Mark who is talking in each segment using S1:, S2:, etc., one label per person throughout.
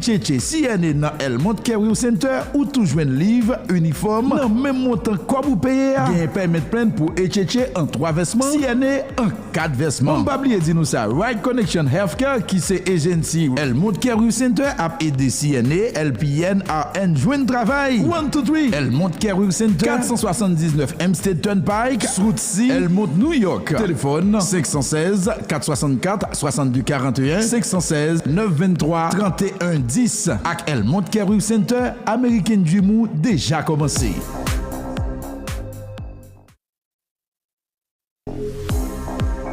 S1: Tchétché, si elle est dans El Monte Career Center ou tout joindre livre, uniforme, dans même montant quoi vous payez, il y a un permis plein pour Tchétché en 3 versements, si elle est en 4 versements. On va oublier de nous ça, Right Connection Healthcare qui c'est agency El Monte Career Center a aidé CNA, LPN, RN joindre travail. 1, 2, 3, El Monte Career Center, 479 Hempstead Turnpike, Route 6, El Monte, New York. Téléphone 516 464 62 41 516 923 31 10 avec El Monte Career Center, American Dream déjà commencé.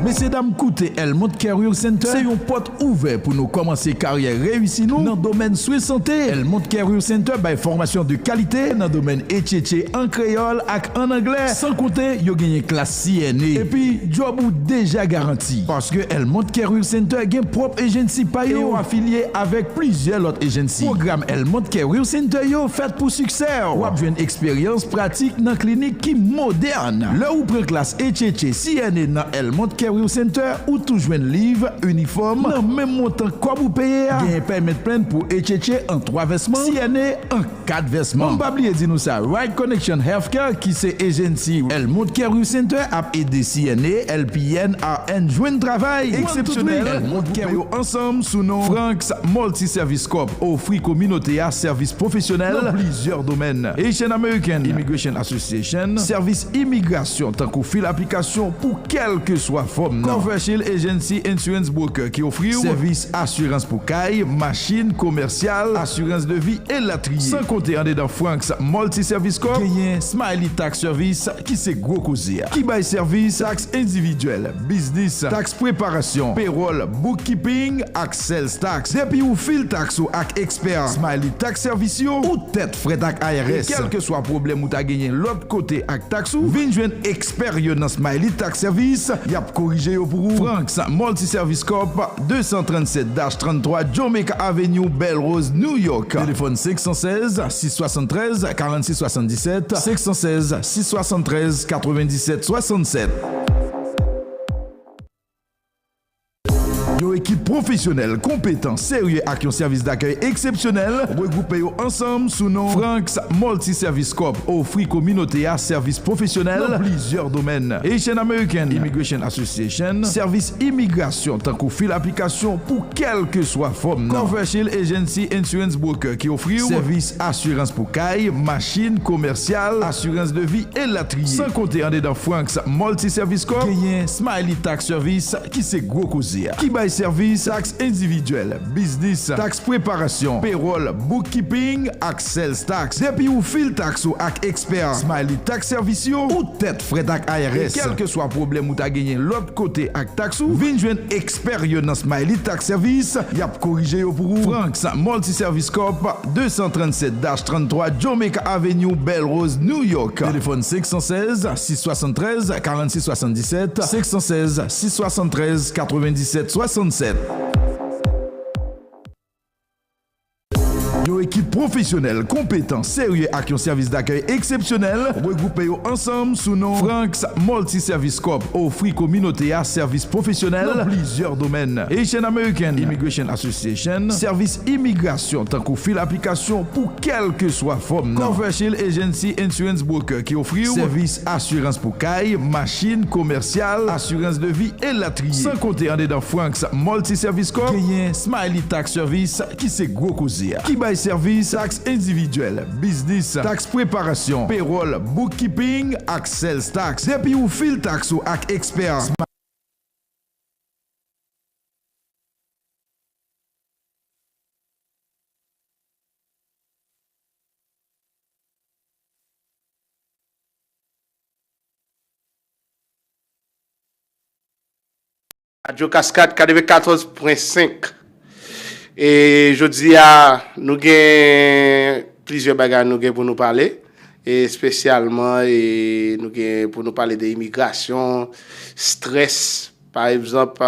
S1: Messieurs, dames, écoutez, El Monte Career Center, c'est une porte ouverte pour nous commencer carrière réussie nous dans le domaine soins santé. El Monte Career Center, by formation de qualité dans le domaine Tchétché en créole et en anglais. Sans compter, yo gagné classe CNA. Et puis, job ou déjà garanti. Parce que El Monte Career Center gagne propre agency payo et affilié avec plusieurs autres agencies. Programme El Monte Career Center yo fait pour succès. Ou avez une expérience pratique dans clinique qui moderne. Là où prend classe Tchétché CNA dans El Monte Career Center ou tout joindre livre, uniforme, dans même montant quoi vous payez, il y a un permis plein pour Tchétché en 3 versements, si elle est en 4 versements. On va oublier de nous ça, Right Connection Healthcare qui c'est agency El Monte Career Center a aidé CNA, LPN, RN joindre travail exceptionnel. El Monte Career ensemble sous nom Franks Multi-Service Corp offre communauté à service professionnel dans plusieurs domaines. Asian American Immigration Association, service immigration tant qu'on fait l'application pour quelle que soit forme. Commercial Agency Insurance Broker qui offre service assurance pour caille, machine commerciale, assurance de vie et latrier. Sans compter en dedans Franks Multi-Service Corp, qui Smiley Tax Service qui c'est gros causé. Qui bail service taxe individuelle, business, taxe préparation, payroll, bookkeeping, sales tax. Depuis ou fil tax ou ak expert, Smiley Tax Service yo, ou tête frais ak IRS. Quel que soit problème ou ta gagné l'autre côté ak tax ou, vin joindre expert yo dans Smiley Tax Service, y a corrigé pour vous. Franks Multi-Service Corp 237-33 Jamaica Avenue, Belle Rose, New York. Téléphone 516 673 46 77 516 673 97 67. Une équipe professionnelle, compétente, sérieux avec un service d'accueil exceptionnel, regroupés ensemble sous nom Franks Multi-Service Corp offre communauté à service professionnel dans plusieurs domaines. Asian American Immigration Association, service immigration tant qu'on fait l'application pour quelle que soit forme. Commercial Agency Insurance Broker qui offre service assurance pour caille, machine commerciale, assurance de vie et latrier. Sans compter en dedans Franks Multi-Service Corp, qui Smiley Tax Service qui c'est gros causé. Qui bail service taxe individuelle, business, taxe préparation, payroll, bookkeeping, sales tax. Depuis ou fil tax ou ak expert, Smiley Tax Service yo, ou tête frais ak IRS. Quel que soit problème ou ta gagné l'autre côté ak tax ou, vin joindre expert yo dans Smiley Tax Service, y a corrigé yo pour vous. Franks Multi-Service Corp 237-33 Jamaica Avenue, Belle Rose, New York. Téléphone 516 673 46 77 516 673 97 67. Une équipe professionnelle, compétente, sérieux avec un service d'accueil exceptionnel, regroupés ensemble sous nom Franks Multi-Service Corp offre communauté à service professionnel dans plusieurs domaines. Asian American Immigration Association, service immigration tant qu'on fait l'application pour quelle que soit forme. Commercial Agency Insurance Broker qui offre service assurance pour caille, machine commerciale, assurance de vie et latrier. Sans compter en dedans Franks Multi-Service Corp, qui Smiley Tax Service qui c'est gros causé. Qui bail service taxe individuelle, business, taxe préparation, payroll, bookkeeping, sales tax. Depuis ou fil tax ou ak expert.
S2: Radio Cascade 94.5. Et je dis à nous avons plusieurs bagages pour nous parler, et spécialement et nous pour nous parler de l'immigration, stress. Par exemple,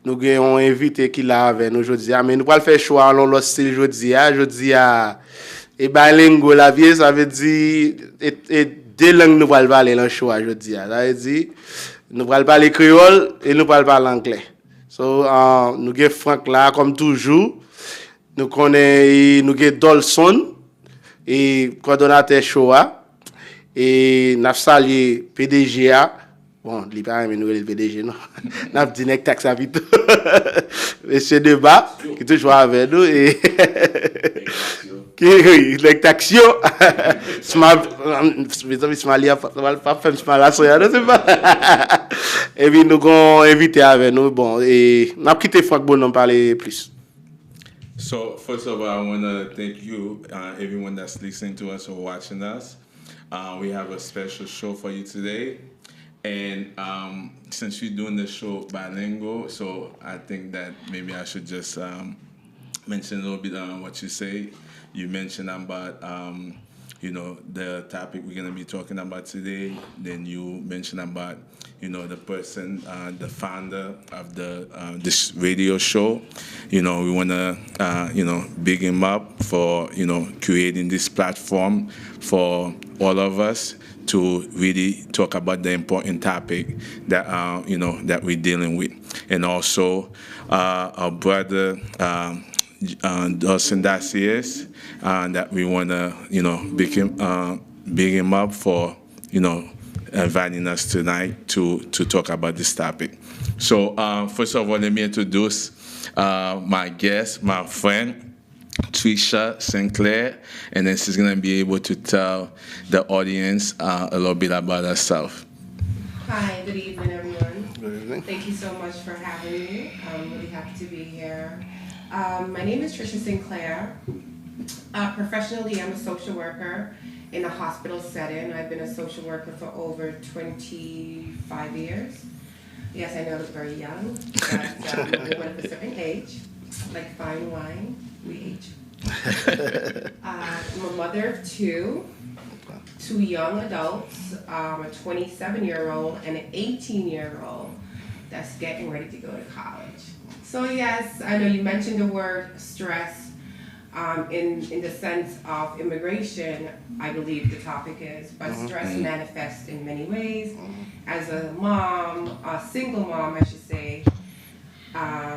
S2: nous avons invité qui l'a avec nous aujourd'hui, mais nous allons faire choix dans l'autre style aujourd'hui. Et bilingue la vie, ça veut dire et deux langues nous allons parler dans le choix aujourd'hui. Ça veut dire nous allons parler créole et nous allons parler anglais. So nous avons Franck là comme toujours. nous connaissons, nous avons Dolson, et coordonnateur Showa, et nous salué PDGA. Bon, il n'est pas même nous le PDG, non. Nous avons dit taxe à vite. Monsieur Debat, qui est toujours avec nous. Et qui l'extaxio. Et puis nous avons invité avec nous. Bon, et nous avons quitté Franck Bonon parler plus.
S3: So, first of all, I want to thank you, everyone that's listening to us or watching us. We have a special show for you today. And since you're doing the show bilingual, so I think that maybe I should just mention a little bit on what you say. You mentioned about, the topic we're going to be talking about today. Then you mentioned about, the person, the founder of the this radio show. We want to, big him up for, creating this platform for all of us to really talk about the important topic that that we're dealing with, and also our brother Dawson Dacius, that we want to big him up for inviting us tonight to talk about this topic. So first of all, let me introduce my guest, my friend, Trisha Sinclair, and then she's going to be able to tell the audience a little bit about herself.
S4: Hi, good evening, everyone.
S2: Good evening.
S4: Thank you so much for having me. I'm really happy to be here. My name is Trisha Sinclair. Professionally, I'm a social worker in a hospital setting. I've been a social worker for over 25 years. Yes, I know I look very young, but I'm a woman of a certain age, like fine wine. We age. I'm a mother of two young adults, a 27-year-old and an 18-year-old that's getting ready to go to college. So yes, I know you mentioned the word stress in the sense of immigration, I believe the topic is, but stress manifests in many ways. As a mom, a single mom, I should say,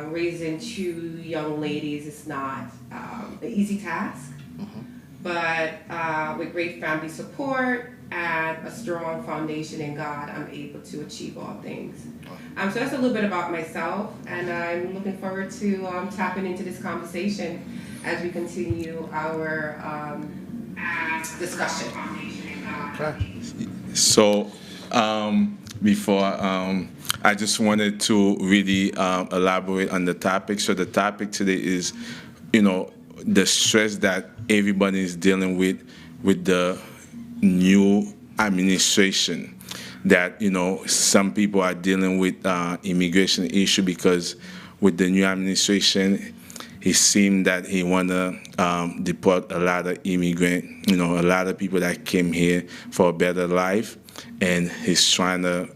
S4: raising two young ladies is not an easy task, but with great family support and a strong foundation in God, I'm able to achieve all things. So that's a little bit about myself, and I'm looking forward to tapping into this conversation as we continue our discussion.
S3: So before I just wanted to really elaborate on the topic. So the topic today is, the stress that everybody is dealing with the new administration. That, some people are dealing with immigration issue because with the new administration, it seemed that he want to deport a lot of immigrants, a lot of people that came here for a better life, and he's trying to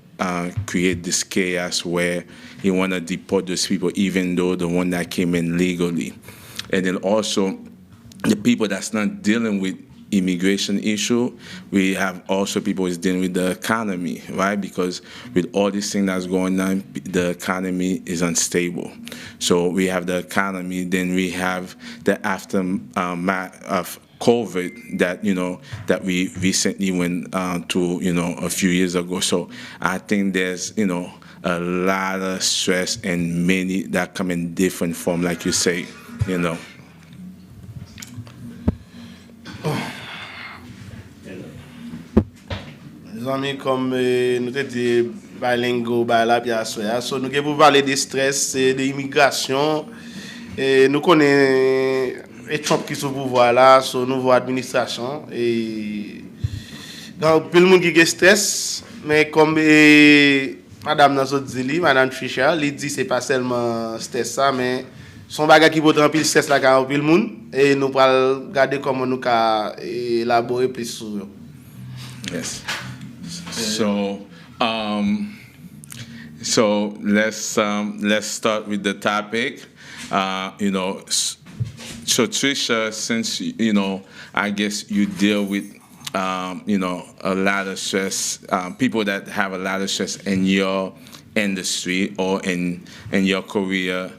S3: create this chaos where he want to deport those people, even though the one that came in legally. And then also the people that's not dealing with immigration issue, we have also people who's dealing with the economy, right? Because with all this thing that's going on, the economy is unstable. So we have the economy, then we have the aftermath of COVID that we recently went to, a few years ago. So I think there's, a lot of stress and many that come in different form, like you say,
S2: Les amis, comme nous te dit bilingual, so nous avons parler de stress, de l'immigration, et nous connaissons les Trump qui sont au pouvoir là, sur nouvelle administration, et donc tout le monde qui a stress, mais comme Madame Nazozili, Madame Trisha, elle dit c'est pas seulement stress ça, mais son bagage qui peut remplir stress là quand le monde, et nous allons regarder comment nous ca élaborer plus sur.
S3: Yes. So let's start with the topic. So Trisha, since I guess you deal with a lot of stress, people that have a lot of stress in your industry or in your career.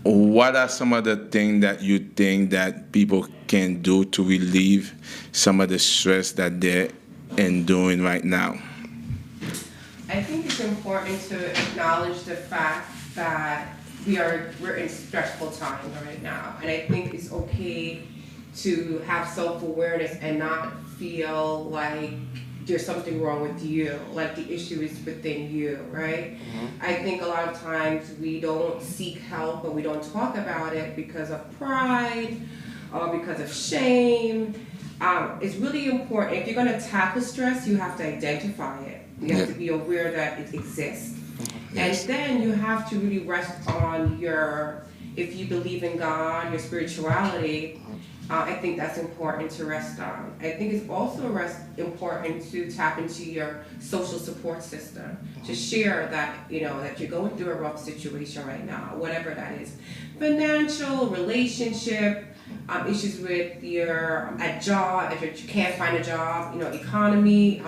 S3: what are some of the things that you think that people can do to relieve some of the stress that they're enduring right now?
S4: I think it's important to acknowledge the fact that we're in stressful times right now, and I think it's okay to have self-awareness and not feel like there's something wrong with you, like the issue is within you, right? I think a lot of times we don't seek help and we don't talk about it because of pride or because of shame. It's really important. If you're going to tackle stress, you have to identify it. You have to be aware that it exists. Yes. And then you have to really rest on if you believe in God, your spirituality, I think that's important to rest on. I think it's also important to tap into your social support system, to share that, that you're going through a rough situation right now, whatever that is. Financial, relationship, issues with your job, if you can't find a job, economy,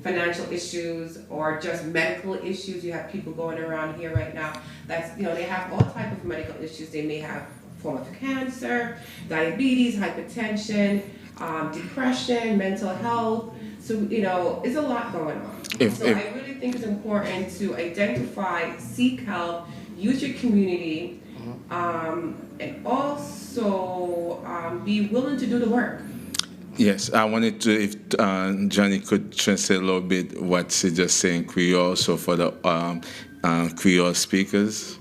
S4: financial issues, or just medical issues. You have people going around here right now that's, they have all type of medical issues. They may have a form of cancer, diabetes, hypertension, depression, mental health. So, it's a lot going on. I really think it's important to identify, seek help, use your community, and also be willing to do the work.
S3: Yes, I wanted to, if Johnny could translate a little bit what she just said in Creole, so for the Creole speakers.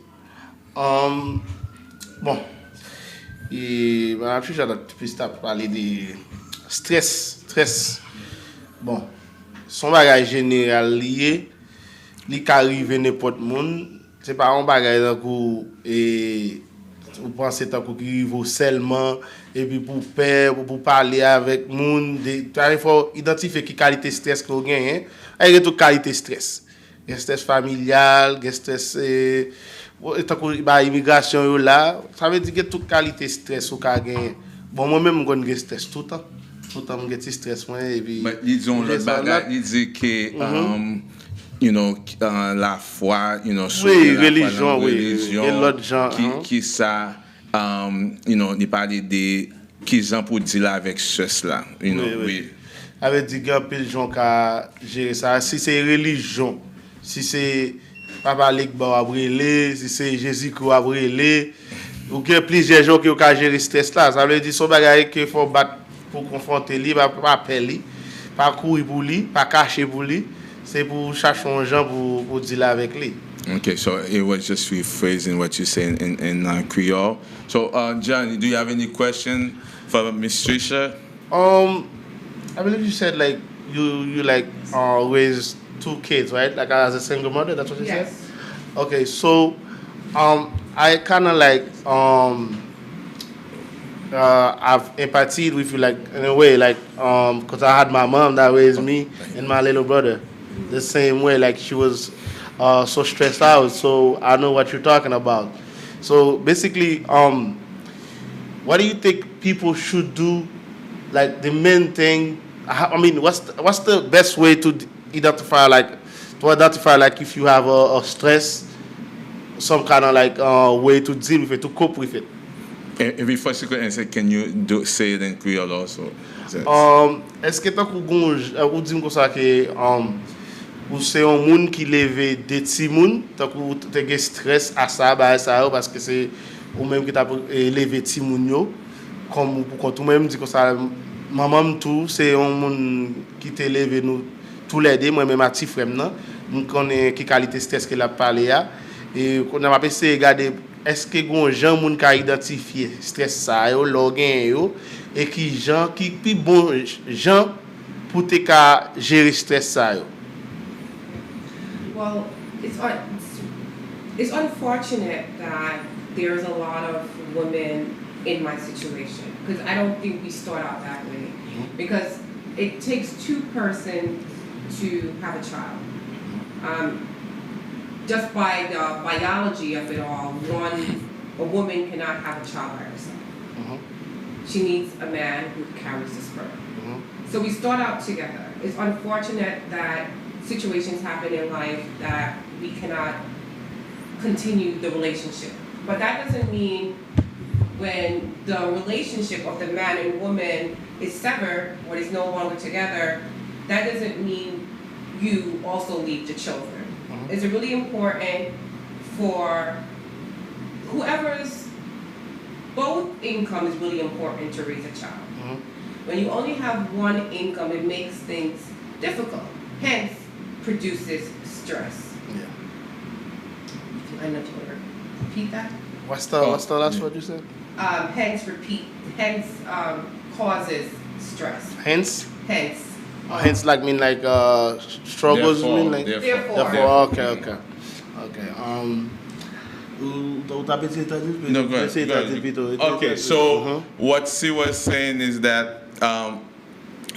S2: Bon, et Madame Fischer a plus parler de stress. Bon, son bagage général lié, li ka arrive n'importe monde, c'est pas un bagage donc et vous pensez tant qu'il arrive seulement et puis pour parler avec monde, il faut identifier qui qualité stress que vous gagnez. Il y a toute qualité stress. Il y a stress familial, il y a stress tant que immigration là, ça veut dire que toute qualité stress ou ka gagner. Bon moi même je gagne stress tout le temps. Tout le temps je gagne stress moi et puis
S3: disons le bagage il dit que la foi,
S2: oui, religion, et l'autre gens
S3: qui ça il parle de qui gens pour dire avec cela, oui.
S2: Avec dit grand pile gens ka gérer ça, si c'est religion, si c'est Papa Legba abrélé, si c'est Jésus qui abrélé, ou qu'il y a plusieurs gens qui ont gérer stress là, ça veut dire son bagage qu'il faut battre pour confronter lui, pas appeler, pas courir pour lui, pas cacher pour lui. C'est pour chercher un gens pour dire avec lui.
S3: Okay, so it was just rephrasing what you say in Creole. So, John, do you have any question for Miss Trisha?
S2: I believe you said like you like raise 2 kids, right? Like as a single mother, that's what you said? Okay, so I kind of like I've empathied with you like in a way like because I had my mom that raised me and my little brother the same way, like she was so stressed out, so I know what you're talking about. So basically what do you think people should do, like the main thing? I mean, what's the best way to identify like if you have a stress, some kind of like way to deal with it, to cope with it?
S3: And before you could answer, can you say it in Creole also?
S2: Est-ce que tant qu'on dit comme ça que ou c'est un monde qui lève des petits monde, tant que tu as stress à ça parce que c'est ou même qui t'a levé petit monde yo, comme pour tout même dit que ça maman tout c'est un monde qui t'a levé nous tous les deux, moi même à petit frère nan, nous connaît qui qualité stress que l'a parlé là et on a pas essayer regarder est-ce que gon gens moun ka identifier stress ça yo login yo et qui gens qui plus bon gens pour te ka gérer stress ça yo.
S4: Well, it's unfortunate that there's a lot of women in my situation, because I don't think we start out that way. Because it takes 2 persons to have a child. Just by the biology of it all, a woman cannot have a child by herself. She needs a man who carries the sperm. So we start out together. It's unfortunate that situations happen in life that we cannot continue the relationship But that doesn't mean when the relationship of the man and woman is severed or is no longer together, that doesn't mean you also leave the children. It's really important for whoever's both income is really important to raise a child. When you only have one income, it makes things difficult. Hence, produces stress.
S2: Yeah.
S4: I know you want to repeat that.
S2: What's the last word you said?
S4: Hence causes stress.
S2: Hence.
S4: Hence.
S2: Like mean like struggles.
S3: Therefore,
S2: mean like.
S4: Therefore.
S2: Okay.
S3: No, go ahead. Okay, so what she was saying is that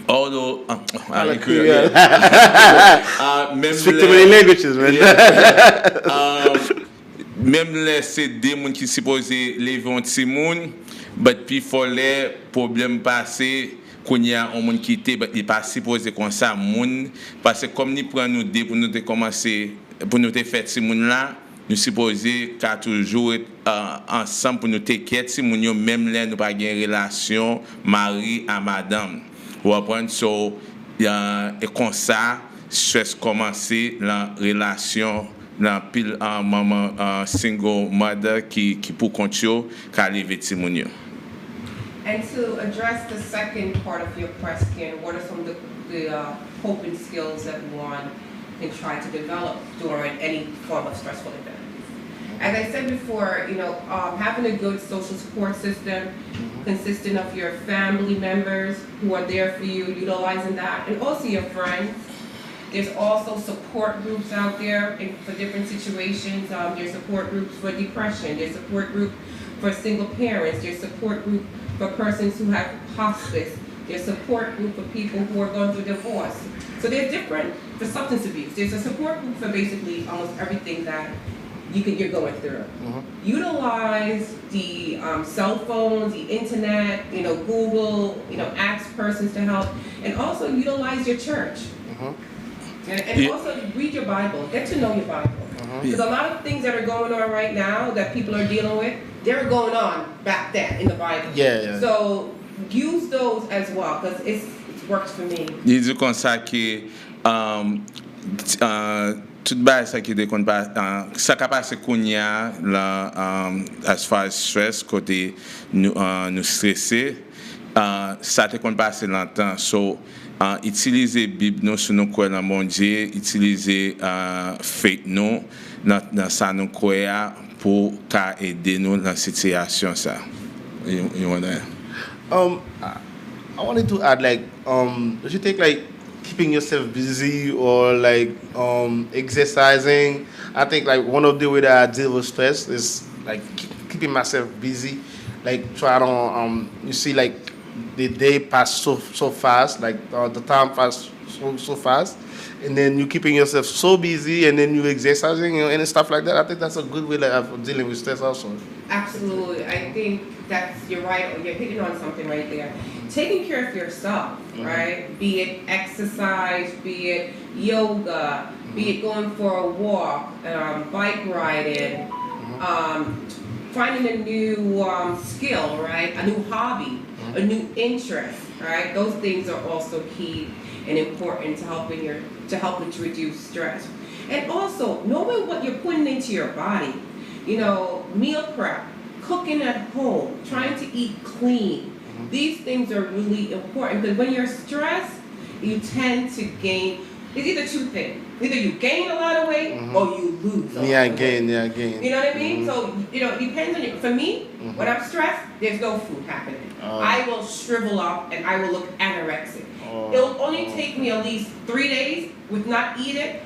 S3: although
S2: speak too many languages, man.
S3: Même les c'est des gens qui supposé lever un petit monde, but puis faut les problèmes passés qu'on y a un monde qui était il pas supposé comme ça monde parce que comme ni prend nous deux pour nous te commencer pour nous te faire petit monde là nous supposé qu'à toujours être ensemble pour nous te quitter si moun yo même là nous pas gain relation mari à madame ou apprendre so et comme ça stress commencer la relation dans pile maman single mother qui pour continuer qu'à lever ti moun yo.
S4: And to address the second part of your question, what are some of the coping skills that one can try to develop during any form of stressful event? As I said before, having a good social support system consisting of your family members who are there for you, utilizing that, and also your friends. There's also support groups out there for different situations. There's support groups for depression. There's support group for single parents. There's support group for persons who have hospice. There's support group for people who are going through divorce. So they're different for substance abuse. There's a support group for basically almost everything that you're going through. Utilize the cell phones, the internet, Google, ask persons to help, and also utilize your church. And also read your Bible. Get to know your Bible. Because a lot of things that are going on right now that people are dealing with, they were going on back then in the Bible.
S2: Yeah.
S4: So use those as well because it's worked for me.
S3: Il dit comme ça que tout bas ça qui déconne pas ça capable qu'on y a là as far as stress côté nous stresser ça te compte passer longtemps so utiliser Bible nous sur nous quoi dans mon Dieu utiliser faith nous dans ça nous quoi pour aider nous dans situation ça you want that
S2: I wanted to add do you think keeping yourself busy or exercising? I think one of the way that I deal with stress is keeping myself busy, try to you see the day pass so fast, the time pass so fast, and then you keeping yourself so busy and then you exercising and stuff like that. I think that's a good way of dealing with stress also.
S4: Absolutely. I think you're right. You're hitting on something right there. Taking care of yourself, right? Be it exercise, be it yoga, be it going for a walk, bike riding, finding a new skill, right? A new hobby, a new interest, right? Those things are also key and important to helping to reduce stress. And also knowing what you're putting into your body. Meal prep, cooking at home, trying to eat clean. These things are really important because when you're stressed, you tend to gain. It's either two things. Either you gain a lot of weight or you lose a lot of weight.
S2: Gain.
S4: You know what I mean? So, it depends on you. For me, when I'm stressed, there's no food happening. I will shrivel up and I will look anorexic. It'll only take me at least 3 days with not eating.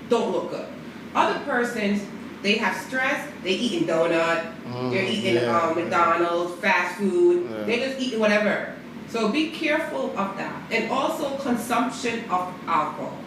S4: Don't look good. Other persons, they have stress, they eating donut, they're eating McDonald's, fast food, they're just eating whatever. So be careful of that. And also consumption of alcohol.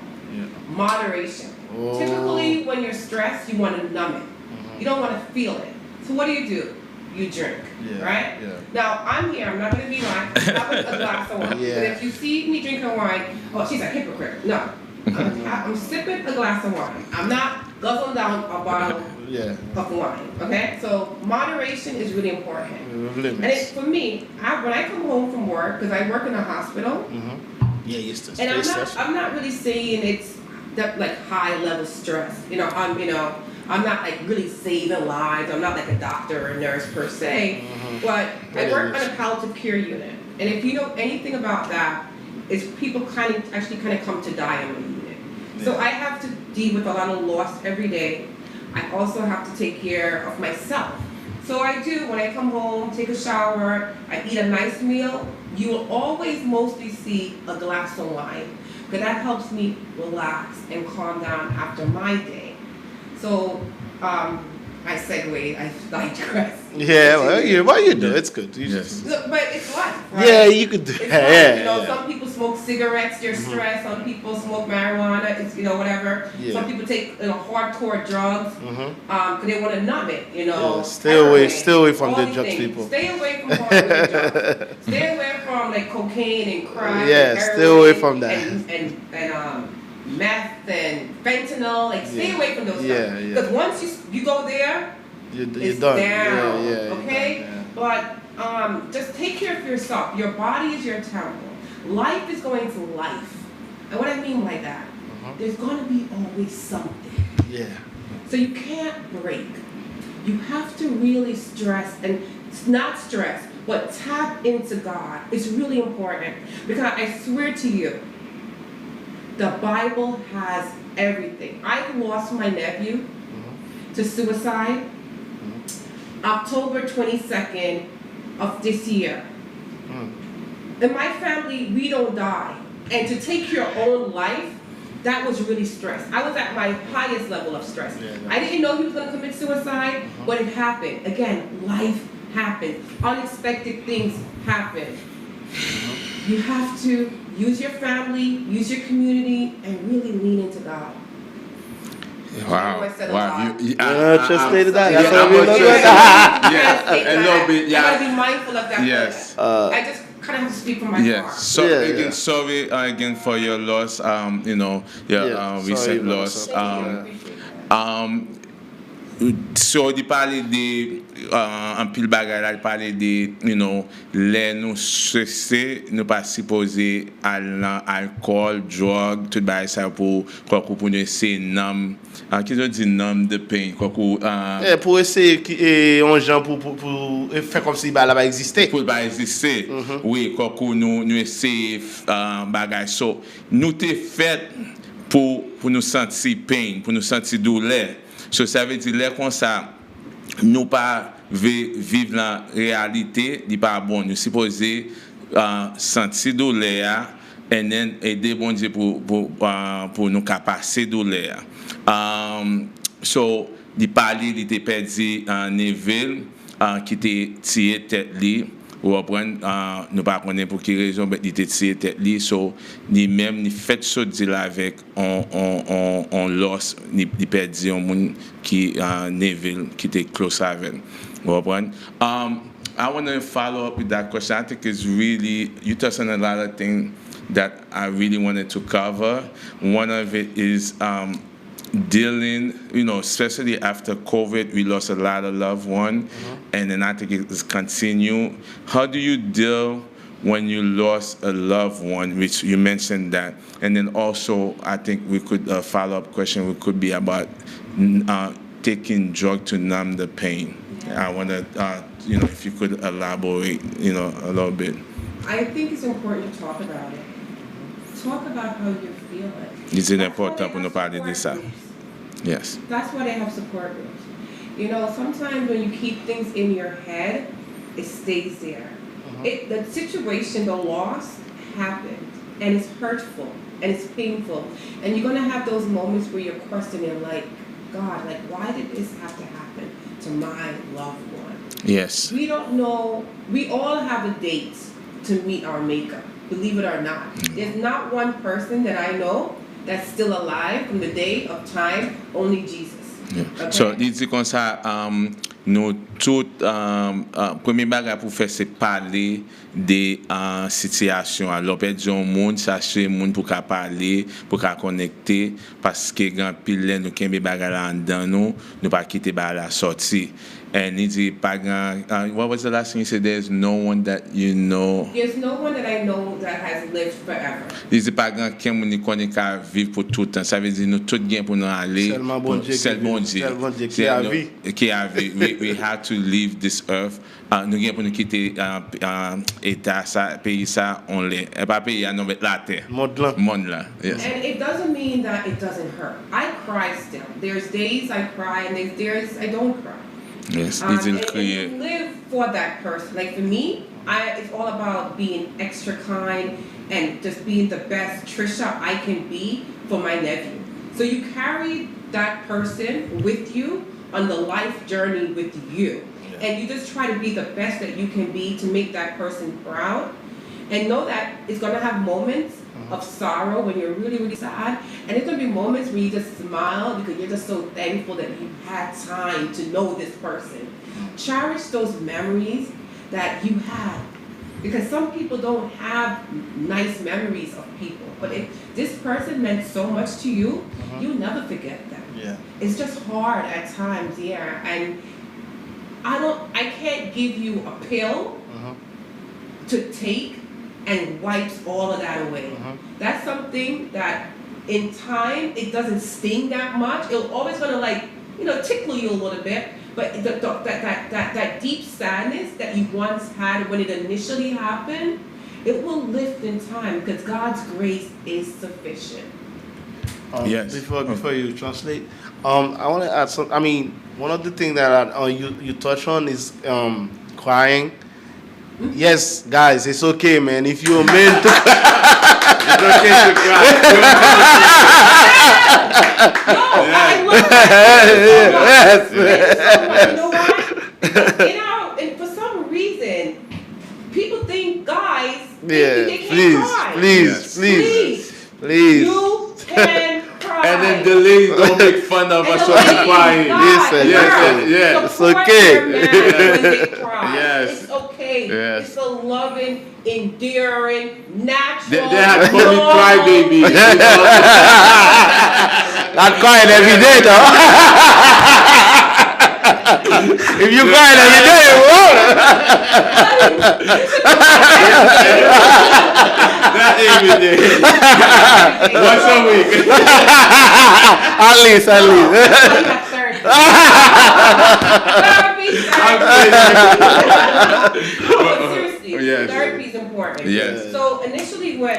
S4: Moderation. Typically when you're stressed, you want to numb it. You don't want to feel it. So what do? You drink, right? Now I'm here, I'm not going to be lying, I'm with a glass of wine. But if you see me drinking wine, she's a hypocrite. No. I'm sipping a glass of wine. I'm not guzzling down a bottle
S2: Yeah.
S4: of wine. Okay, so moderation is really important.
S2: Limits.
S4: And it's, for me, when I come home from work, because I work in a hospital,
S2: Yeah, you still
S4: and
S2: stay stressful.
S4: I'm not really saying it's that like high level stress. I'm not like really saving lives. I'm not like a doctor or a nurse per se, but I work on a palliative care unit. And if you know anything about that, is people kind of come to die on the unit. So I have to deal with a lot of loss every day. I also have to take care of myself. So I do, when I come home, take a shower, I eat a nice meal, you will always mostly see a glass of wine. Because that helps me relax and calm down after my day. So I segue, I digress.
S2: Yeah, well, you do. It's good. You
S3: Yes.
S4: Look, but it's life, right?
S2: Yeah, you could do
S4: It's
S2: that.
S4: life.
S2: Yeah,
S4: Some people smoke cigarettes, they're stressed. Some people smoke marijuana, it's whatever.
S2: Yeah.
S4: Some people take hardcore drugs because they want to numb it.
S2: Yeah, stay away from
S4: all
S2: the
S4: these
S2: drugs,
S4: things.
S2: people.
S4: Stay away from hardcore drugs. Stay away from like cocaine and crack.
S2: Yeah,
S4: and
S2: stay away
S4: heroin
S2: from that.
S4: And meth and fentanyl. Like stay away from those stuff.
S2: Yeah, yeah.
S4: Because once you go there,
S2: You're
S4: it's
S2: done.
S4: down.
S2: Yeah,
S4: Okay.
S2: you're done,
S4: But just take care of yourself. Your body is your temple. Life is going to life. And what I mean by that, there's going to be always something.
S2: yeah.
S4: So you can't break. You have to really stress, and not stress, but tap into God. It's really important. Because I swear to you, the Bible has everything. I lost my nephew to suicide October 22nd of this year. In my family, we don't die. And to take your own life, that was really stress. I was at my highest level of stress. I didn't know he was going to commit suicide, but it happened. Again, life happens. Unexpected things happen. You have to use your family, use your community, and really lean into God.
S3: Wow.
S4: I said a
S3: Wow.
S4: lot.
S2: Just stated that.
S3: Yeah,
S2: That's what we
S3: I'm
S2: look
S3: just-
S2: at.
S3: Yeah, a little bit,
S4: You gotta
S3: yeah.
S4: be mindful of that.
S3: Yes.
S4: I just kind of have to speak from my heart.
S3: Yes. So
S2: Yeah,
S3: again,
S2: yeah.
S3: sorry again for your loss. Your
S2: Sorry
S3: recent
S2: about
S3: loss.
S2: that.
S3: So di pale de an pil bagay la, di pale de, le nou stresse, nou pa suppose al nan alcool, drug, tout bagay sa pou nou ese nam, ki zo di nam de pain, kwakou
S2: Pour essayer on gens pour faire comme si là va exister.
S3: pou ba existe. Oui, kwakou nou ese bagay. So, nou te fet pou nou senti pain, pou nou senti douleur. So, ça veut dire que ça, nous pas vivre la réalité, dit pas bon, nous supposé sentir douleur et then aider bon Dieu pour nous passer douleur. So, dit parler, il était perdu en Neville, qui était tiré tête li. Ou apprendre, nous pas connaître pour quelle raison, mais il était tiré tête li, so, ni même, ni fait ce deal avec, on lost, ni perdu un monde qui, Neville, qui était close avec. Ou apprendre. I want to follow up with that question. I think it's really, you touched on a lot of things that I really wanted to cover. One of it is, dealing, especially after COVID, we lost a lot of loved ones, and then I think it's continue. How do you deal when you lost a loved one, which you mentioned that, and then also I think we could follow-up question could be about taking drug to numb the pain. I want to, if you could elaborate, a little bit.
S4: I think it's important to talk about it. Talk about how you're feeling.
S3: It's important pour nous parler de ça. Yes.
S4: That's why they have support groups. Sometimes when you keep things in your head, it stays there. The situation, the loss happened, and it's hurtful, and it's painful. And you're going to have those moments where you're questioning, like, God, like, why did this have to happen to my loved one?
S3: Yes.
S4: We don't know. We all have a date to meet our maker, believe it or not. There's not one person that I know that's still alive from the day of time, only Jesus.
S3: Yeah.
S4: Okay?
S3: So, dit comme ça, nous tout premier bagage pour faire c'est parler des situations. Alors peut dire un monde chercher monde pour parler, pour connecter parce que grand pile nous kembe bagage là dedans nous pas quitter ba la sortie. And he dit pas grand what was the last thing he said? There's no one that you know.
S4: There's no one that I know that has lived forever.
S3: Il dit pas grand qui nous connaît qu'à vivre pour tout le temps. Ça veut dire nous tout gain pour nous aller.
S2: Seulement bon Dieu qui a vie.
S3: Qui a vie. We have to leave this earth. Nous gain pour nous quitter état ça pays ça on l'est. Et pas pays non mais la terre. Monde là. Yes.
S4: And it doesn't mean that it doesn't hurt. I cry still. There's days I cry and there's days I don't cry.
S3: Yes,
S4: And you live for that person. Like for me, it's all about being extra kind and just being the best Trisha I can be for my nephew. So you carry that person with you on the life journey with you. Yeah. And you just try to be the best that you can be to make that person proud. And know that it's going to have moments of sorrow when you're really, really sad. And it's going to be moments where you just smile because you're just so thankful that you had time to know this person. Cherish those memories that you had. Because some people don't have nice memories of people. But if this person meant so much to you, you'll never forget them.
S2: Yeah.
S4: It's just hard at times, yeah. And I can't give you a pill to take and wipes all of that away. That's something that in time, it doesn't sting that much. It'll always gonna tickle you a little bit, but that deep sadness that you once had when it initially happened, it will lift in time because God's grace is sufficient.
S3: Yes.
S2: Before you translate, I want to add something. I mean, one of the things that you touch on is crying. Yes, guys, it's okay, man. If you're meant to it's okay to cry.
S4: I love that. Yes. You know why? And for some reason, people think guys they can't cry. Please. You can cry.
S3: And then the ladies don't make fun of us when we're crying.
S2: Yes. It's okay.
S4: When they cry.
S3: Yes.
S4: It's okay.
S3: Yes.
S4: It's a loving, endearing, natural.
S3: They have to call me crybaby.
S2: Not crying every day, though. If you crying every day, you won't.
S3: Not every day. Once a week.
S2: At least.
S4: Seriously, therapy is important.
S3: Yes.
S4: So initially when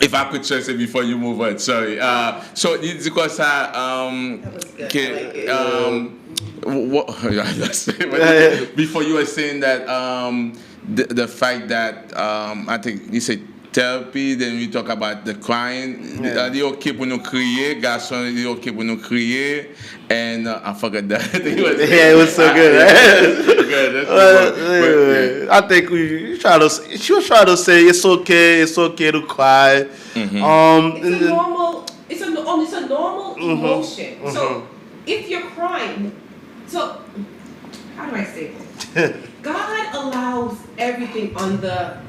S3: if I could just say before you move on, sorry. So it's because
S4: that was good.
S3: okay,
S2: Yeah.
S3: before you were saying that the fact that I think you said therapy, then we talk about the crying. They okay pour nous crier, garçon, they okay pour nous crier, and I forgot that.
S2: It was so good.
S3: Good.
S2: I think she was trying to say it's okay to cry.
S4: It's a normal emotion. So if you're crying, so how do I say this? God allows everything under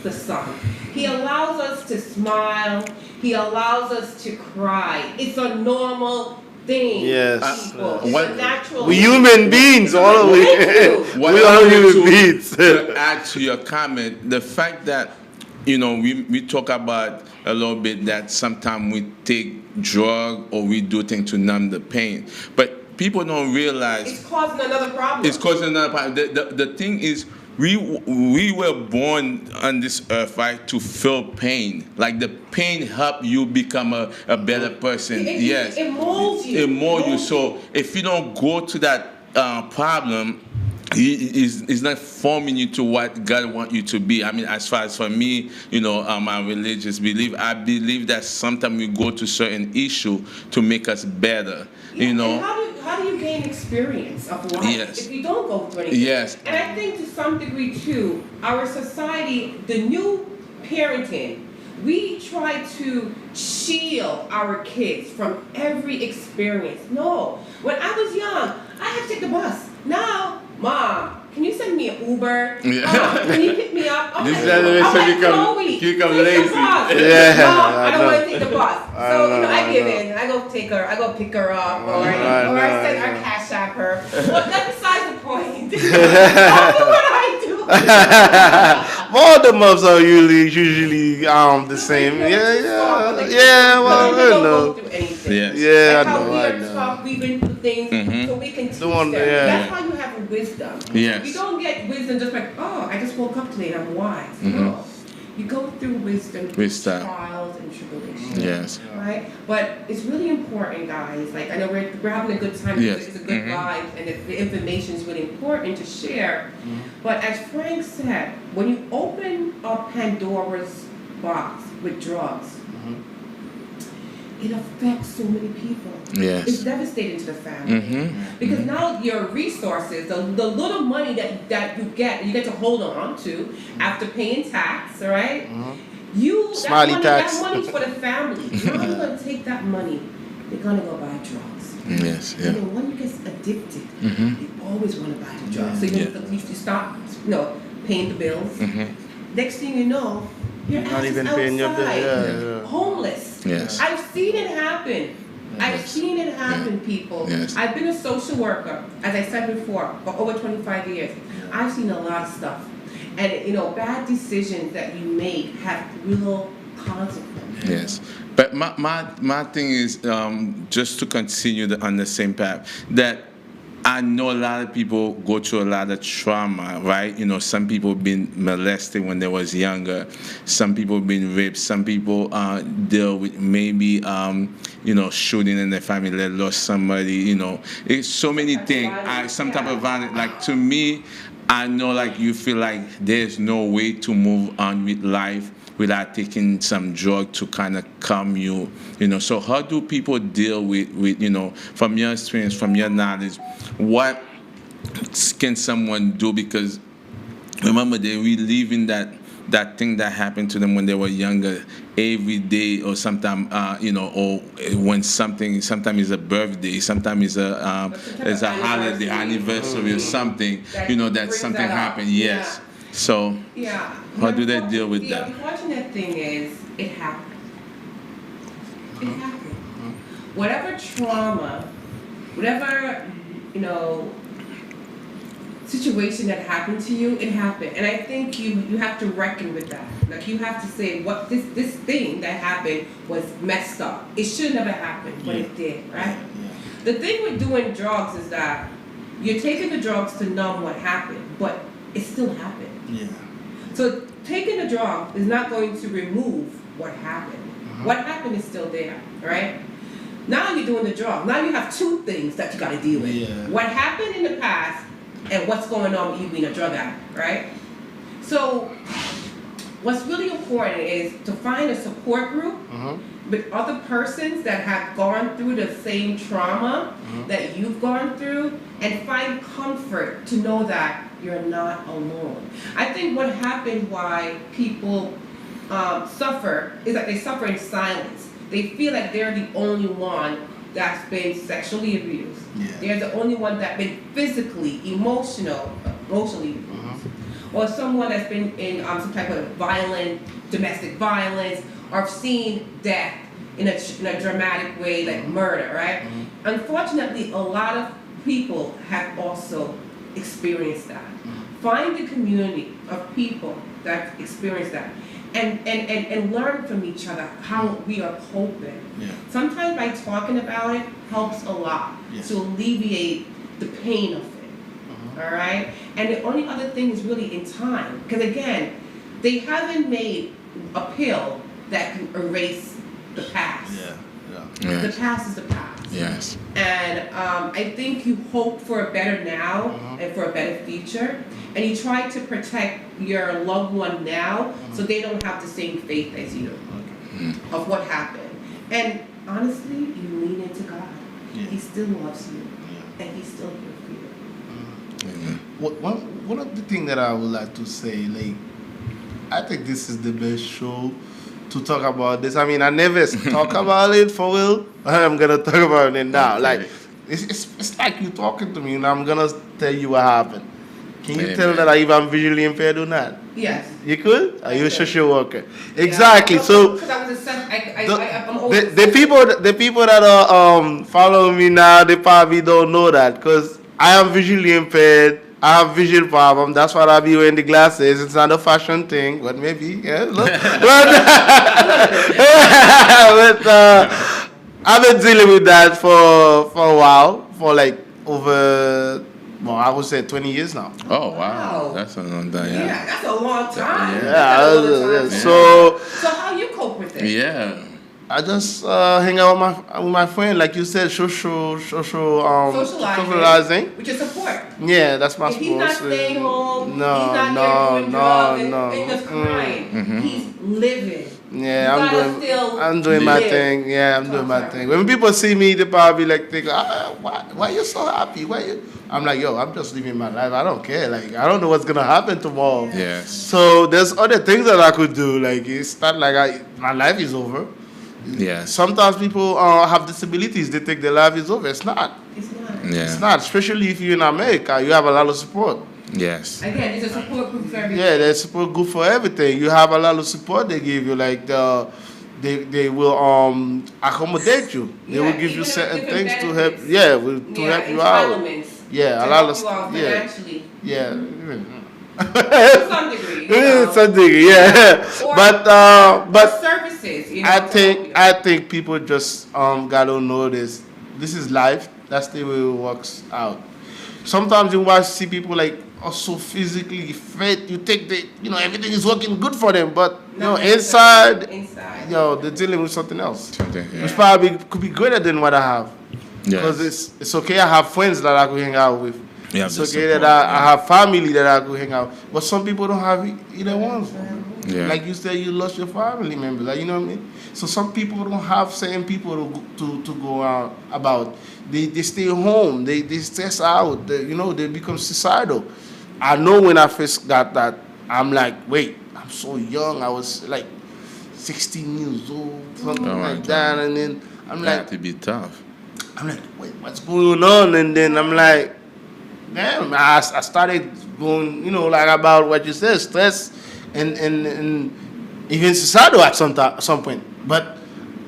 S4: the sun. He allows us to smile. He allows us to cry. It's a normal thing.
S2: Yes.
S4: People. It's a natural.
S2: We human beings, all of us. We are human beings.
S3: To add to your comment, the fact that we talk about a little bit that sometimes we take drug or we do things to numb the pain, but people don't realize
S4: it's causing another problem.
S3: The thing is, we were born on this earth, right, to feel pain. Like the pain help you become a better person.
S4: It molds you.
S3: It molds you. So if you don't go to that problem, it's not forming you to what God wants you to be. I mean, as far as for me, my religious belief, I believe that sometimes we go to certain issue to make us better.
S4: And how do you gain experience of life if you don't go through anything?
S3: Yes.
S4: And I think to some degree too, our society, the new parenting, we try to shield our kids from every experience. No, when I was young, I had to take the bus. Now, Mom, can you send me an Uber?
S3: Yeah.
S4: Mom, can you pick me up?
S3: This
S4: Okay.
S3: generation
S4: I'm like,
S3: you become
S4: take
S3: lazy.
S4: the bus.
S2: Yeah,
S4: Mom,
S2: I
S4: I don't
S2: know.
S4: want to take the bus.
S2: I
S4: So,
S2: know,
S4: I give
S2: I know.
S4: in. I go take her. I go pick her up, or
S2: I
S4: I send
S2: know.
S4: her cash app her. Well, that's besides the point. That's what I do.
S2: All the moms are usually the same. Yeah. Well,
S4: we
S2: I
S4: don't
S2: know.
S4: go through anything.
S3: Yes.
S2: Yeah,
S4: Like
S2: I
S4: how
S2: know.
S4: we
S2: I
S4: are
S2: know.
S4: taught, we've been through things, so we can teach
S2: one-
S4: them.
S2: yeah.
S4: That's how you have wisdom.
S3: Yes.
S4: You don't get wisdom just like, oh, I just woke up today and I'm wise. No. You go through wisdom,
S3: Wisdom.
S4: trials and tribulations.
S3: Yes.
S4: Right? But it's really important, guys. Like, I know we're having a good time.
S3: Yes.
S4: It's a good vibe, and the information is really important to share. But as Frank said, when you open up Pandora's box with drugs, it affects so many people.
S3: Yes.
S4: It's devastating to the family. Because now your resources, the little money that you get to hold on to after paying tax, all right?
S2: Smiley tax.
S4: That money's for the family. Now you're going to take that money, they're going to go buy drugs.
S3: Yes.
S4: You know, when you get addicted, you always want to buy the drugs. So you stop, paying the bills. Next thing you know, you're
S2: Not even
S4: outside,
S2: paying your bill. Yeah.
S4: homeless.
S3: Yes.
S4: I've seen it happen. I've seen it happen, people.
S3: Yes.
S4: I've been a social worker, as I said before, for over 25 years. I've seen a lot of stuff. And, bad decisions that you make have real consequences.
S3: Yes. But my thing is just to continue on the same path, that I know a lot of people go through a lot of trauma, right? Some people have been molested when they was younger. Some people have been raped. Some people deal with maybe, shooting in their family. They lost somebody, It's so many things. Some type of violence. Like, to me, I know, like, you feel like there's no way to move on with life without taking some drug to kind of calm you, So how do people deal with, from your experience, from your knowledge, what can someone do? Because remember, they reliving that thing that happened to them when they were younger every day, or sometimes, or when sometimes it's a birthday, sometimes it's a holiday, anniversary or something, that something happened. Yes. So, how do they deal with that?
S4: The unfortunate thing is, it happened. It happened. Whatever trauma, whatever, situation that happened to you, it happened. And I think you have to reckon with that. Like, you have to say, what this thing that happened was messed up. It should never happen, but it did, right? The thing with doing drugs is that you're taking the drugs to numb what happened, but it still happened.
S5: Yeah.
S4: So taking the drug is not going to remove what happened. What happened is still there, right? Now you're doing the drug. Now you have two things that you got to deal with.
S5: Yeah.
S4: What happened in the past and what's going on with you being a drug addict, right? So what's really important is to find a support group with other persons that have gone through the same trauma that you've gone through, and find comfort to know that you're not alone. I think what happened why people suffer is that they suffer in silence. They feel like they're the only one that's been sexually abused.
S5: Yeah.
S4: They're the only one that's been physically, emotionally abused. Or someone that's been in some type of violent, domestic violence, or seen death in a dramatic way, like murder, right? Unfortunately, a lot of people have also experienced that. Find a community of people that experience that, and learn from each other how we are coping.
S5: Yeah.
S4: Sometimes by talking about it helps a lot to alleviate the pain of it. All right? And the only other thing is really in time. Because again, they haven't made a pill that can erase the past. The past is the past.
S3: Yes.
S4: And I think you hope for a better now and for a better future. And you try to protect your loved one now so they don't have the same faith as you of what happened. And honestly, you lean into God. He still loves you. And he's still here for you.
S5: One of the things that I would like to say, like, I think this is the best show
S2: To talk about this. I mean, I never talk about it for real. I'm gonna talk about it now. Like, it's like you talking to me, and I'm gonna tell you what happened. Can you tell
S3: Amen.
S2: that if I'm visually impaired or not?
S4: Yes.
S2: You could? Are you a
S4: I could.
S2: social worker? Exactly. So
S4: Because I was I'm
S2: the,
S4: always
S2: the people that are following me now, they probably don't know that because I am visually impaired. I have vision problem. That's why I be wearing the glasses. It's not a fashion thing, but maybe yeah. Look. But I've been dealing with that for a while, for like over, well, I would say 20 years now.
S3: Oh wow,
S4: Wow.
S3: that's a long time.
S4: Yeah,
S3: Yeah.
S4: that's a long time.
S3: Yeah.
S4: That's a long time.
S2: So
S4: So how you cope with it?
S3: Yeah.
S2: I just hang out with my friend, like you said, socializing.
S4: With your support.
S2: Yeah, that's my
S4: If he's not
S2: sports.
S4: staying home,
S2: No,
S4: he's not
S2: no,
S4: there doing
S2: no,
S4: drugs
S2: no.
S4: and just crying.
S3: Mm-hmm.
S4: He's living.
S2: Yeah,
S4: You gotta still
S2: I'm doing my
S4: live.
S2: thing. Yeah, I'm doing my
S4: Talk to
S2: thing. When people see me, they probably like think, why you so happy? Why you? I'm like, yo, I'm just living my life. I don't care. Like, I don't know what's gonna happen tomorrow.
S3: Yes.
S2: So there's other things that I could do. Like, it's not like my life is over.
S3: Yes.
S2: Sometimes people have disabilities. They think their life is over. It's not.
S4: It's not.
S3: Yeah.
S2: It's not. Especially if you're in America, you have a lot of support.
S3: Yes.
S4: Again, it's a support group for everything.
S2: Yeah, there's support good for everything. You have a lot of support they give you. Like they will accommodate you. They will give
S4: even
S2: you
S4: if
S2: certain
S4: different
S2: things to
S4: benefits.
S2: help. Yeah, to help you out.
S4: Entitlements.
S2: Yeah,
S4: To
S2: a lot
S4: help
S2: of
S4: you out
S2: yeah,
S4: financially.
S2: yeah.
S4: To some degree. You know.
S2: Something, yeah.
S4: Or-
S2: But
S4: Or services. You know,
S2: I
S4: to
S2: think
S4: help you.
S2: I think people just gotta know this. This is life. That's the way it works out. Sometimes you watch see people like are so physically fit. You think they everything is working good for them, but inside they're dealing with something else,
S3: Something.
S2: which
S3: Yeah.
S2: probably could be greater than what I have. Because
S3: Yes.
S2: it's okay. I have friends that I could hang out with.
S3: You have
S2: It's
S3: the
S2: okay
S3: support,
S2: that I
S3: yeah.
S2: have family that I could hang out. But some people don't have either one.
S3: Yeah.
S2: Like you said, you lost your family members. Like, you know what I mean? So some people don't have certain people to go out about. They stay home. They stress out. They become suicidal. I know when I first got that, I'm like, wait, I'm so young. I was like 16 years old, something
S3: Oh my
S2: like that. And then I'm
S3: That
S2: like,
S3: had to be tough.
S2: wait, what's going on? And then I'm like, damn, I started going, like about what you said, stress and even suicidal at some point. But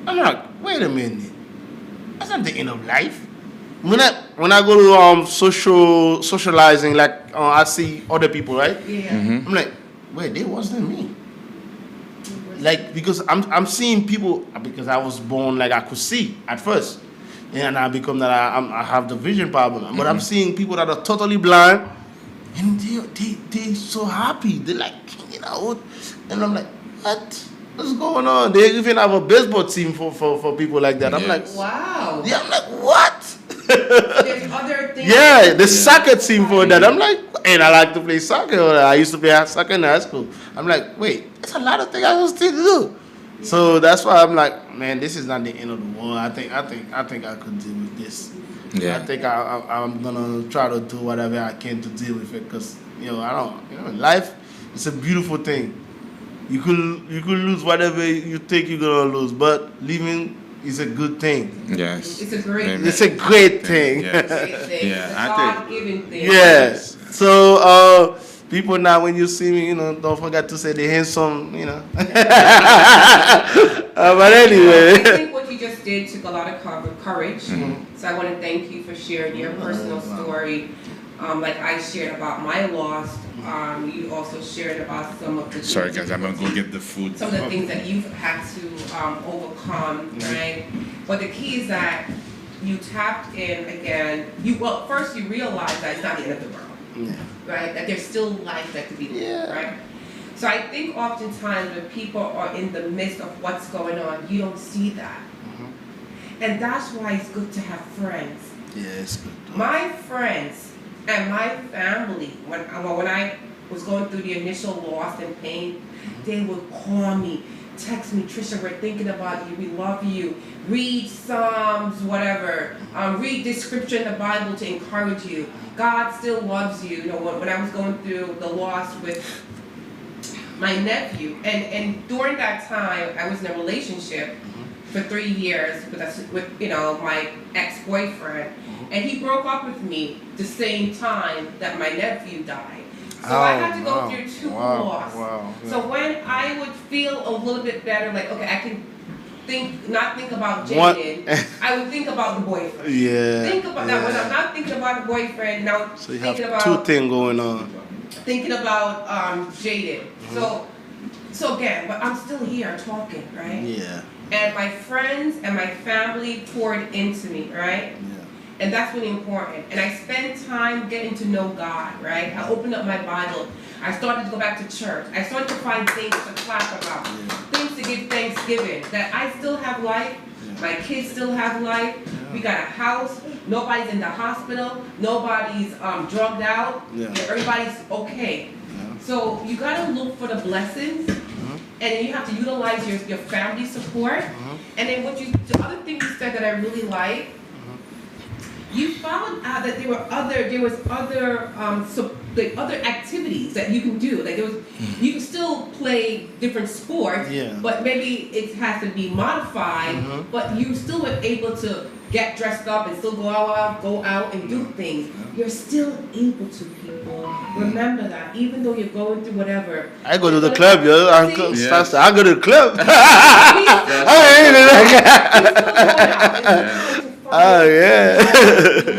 S2: I'm like, wait a minute, that's not the end of life. When I go to socializing, like I see other people, right?
S4: Yeah.
S3: Mm-hmm.
S2: I'm like, wait, they wasn't me. Like, because I'm seeing people, because I was born like I could see at first, and I become that I have the vision problem. But I'm seeing people that are totally blind, and they so happy. They're like, and I'm like, what's going on? They even have a baseball team for people like that. I'm like,
S3: Yes.
S4: Wow.
S2: yeah, I'm like, what?
S4: There's other things.
S2: Yeah, the soccer team for that. I'm like, and I like to play soccer. I used to play soccer in high school. I'm like, wait, there's a lot of things I was still do. So that's why I'm like, man, this is not the end of the world. I think I could deal with this.
S3: Yeah.
S2: I think I'm gonna try to do whatever I can to deal with it, because life is a beautiful thing. You could lose whatever you think you're gonna lose, but living is a good thing.
S3: Yes.
S4: It's a great
S3: Amen.
S2: It's a great thing.
S3: Yes.
S4: Great thing.
S3: Yeah,
S4: It's a
S3: I think-
S4: God-given thing.
S2: Yes. So people now, when you see me, don't forget to say the handsome, but
S4: I
S2: anyway.
S4: think what you just did took a lot of courage. So I want to thank you for sharing your personal story. Like I shared about my loss, you also shared about some of the
S3: Sorry guys, I'm gonna go get the food.
S4: some of the things that you've had to overcome, right? But the key is that you tapped in again. First you realized that it's not the end of the world, right? That there's still life that could be lived, right? So I think oftentimes when people are in the midst of what's going on, you don't see that. And that's why it's good to have friends.
S2: Yes.
S4: My friends and my family, when I was going through the initial loss and pain, they would call me, text me, Trisha, we're thinking about you, we love you, read Psalms, whatever, read this scripture in the Bible to encourage you. God still loves you. When I was going through the loss with my nephew, and during that time I was in a relationship, for 3 years with my ex-boyfriend, and he broke up with me the same time that my nephew died. So I had to go through 2 loss.
S5: Yeah.
S4: So when I would feel a little bit better, like okay, I can not think about Jaden, I would think about the boyfriend.
S5: Yeah.
S4: Think about that when I'm not thinking about the boyfriend. Now
S5: So you
S4: thinking
S5: have
S4: about
S5: 2 things going on.
S4: thinking about Jaden. So again, but I'm still here talking, right?
S5: Yeah.
S4: And my friends and my family poured into me, right?
S5: Yeah.
S4: And that's really important. And I spent time getting to know God, right? I opened up my Bible. I started to go back to church. I started to find things to clap about, things to give thanksgiving. That I still have life. My kids still have life. We got a house. Nobody's in the hospital. Nobody's drugged out. And everybody's okay. So you gotta look for the blessings, and then you have to utilize your family support. And then the other thing you said that I really like, you found out that there was other activities that you can do. Like you can still play different sports, but maybe it has to be modified. But you still were able to get dressed up and still go out and do things. You're still able to, people. Remember that, even though you're going through whatever.
S5: I go to the club, yo. I go to the club. Oh yeah.
S4: You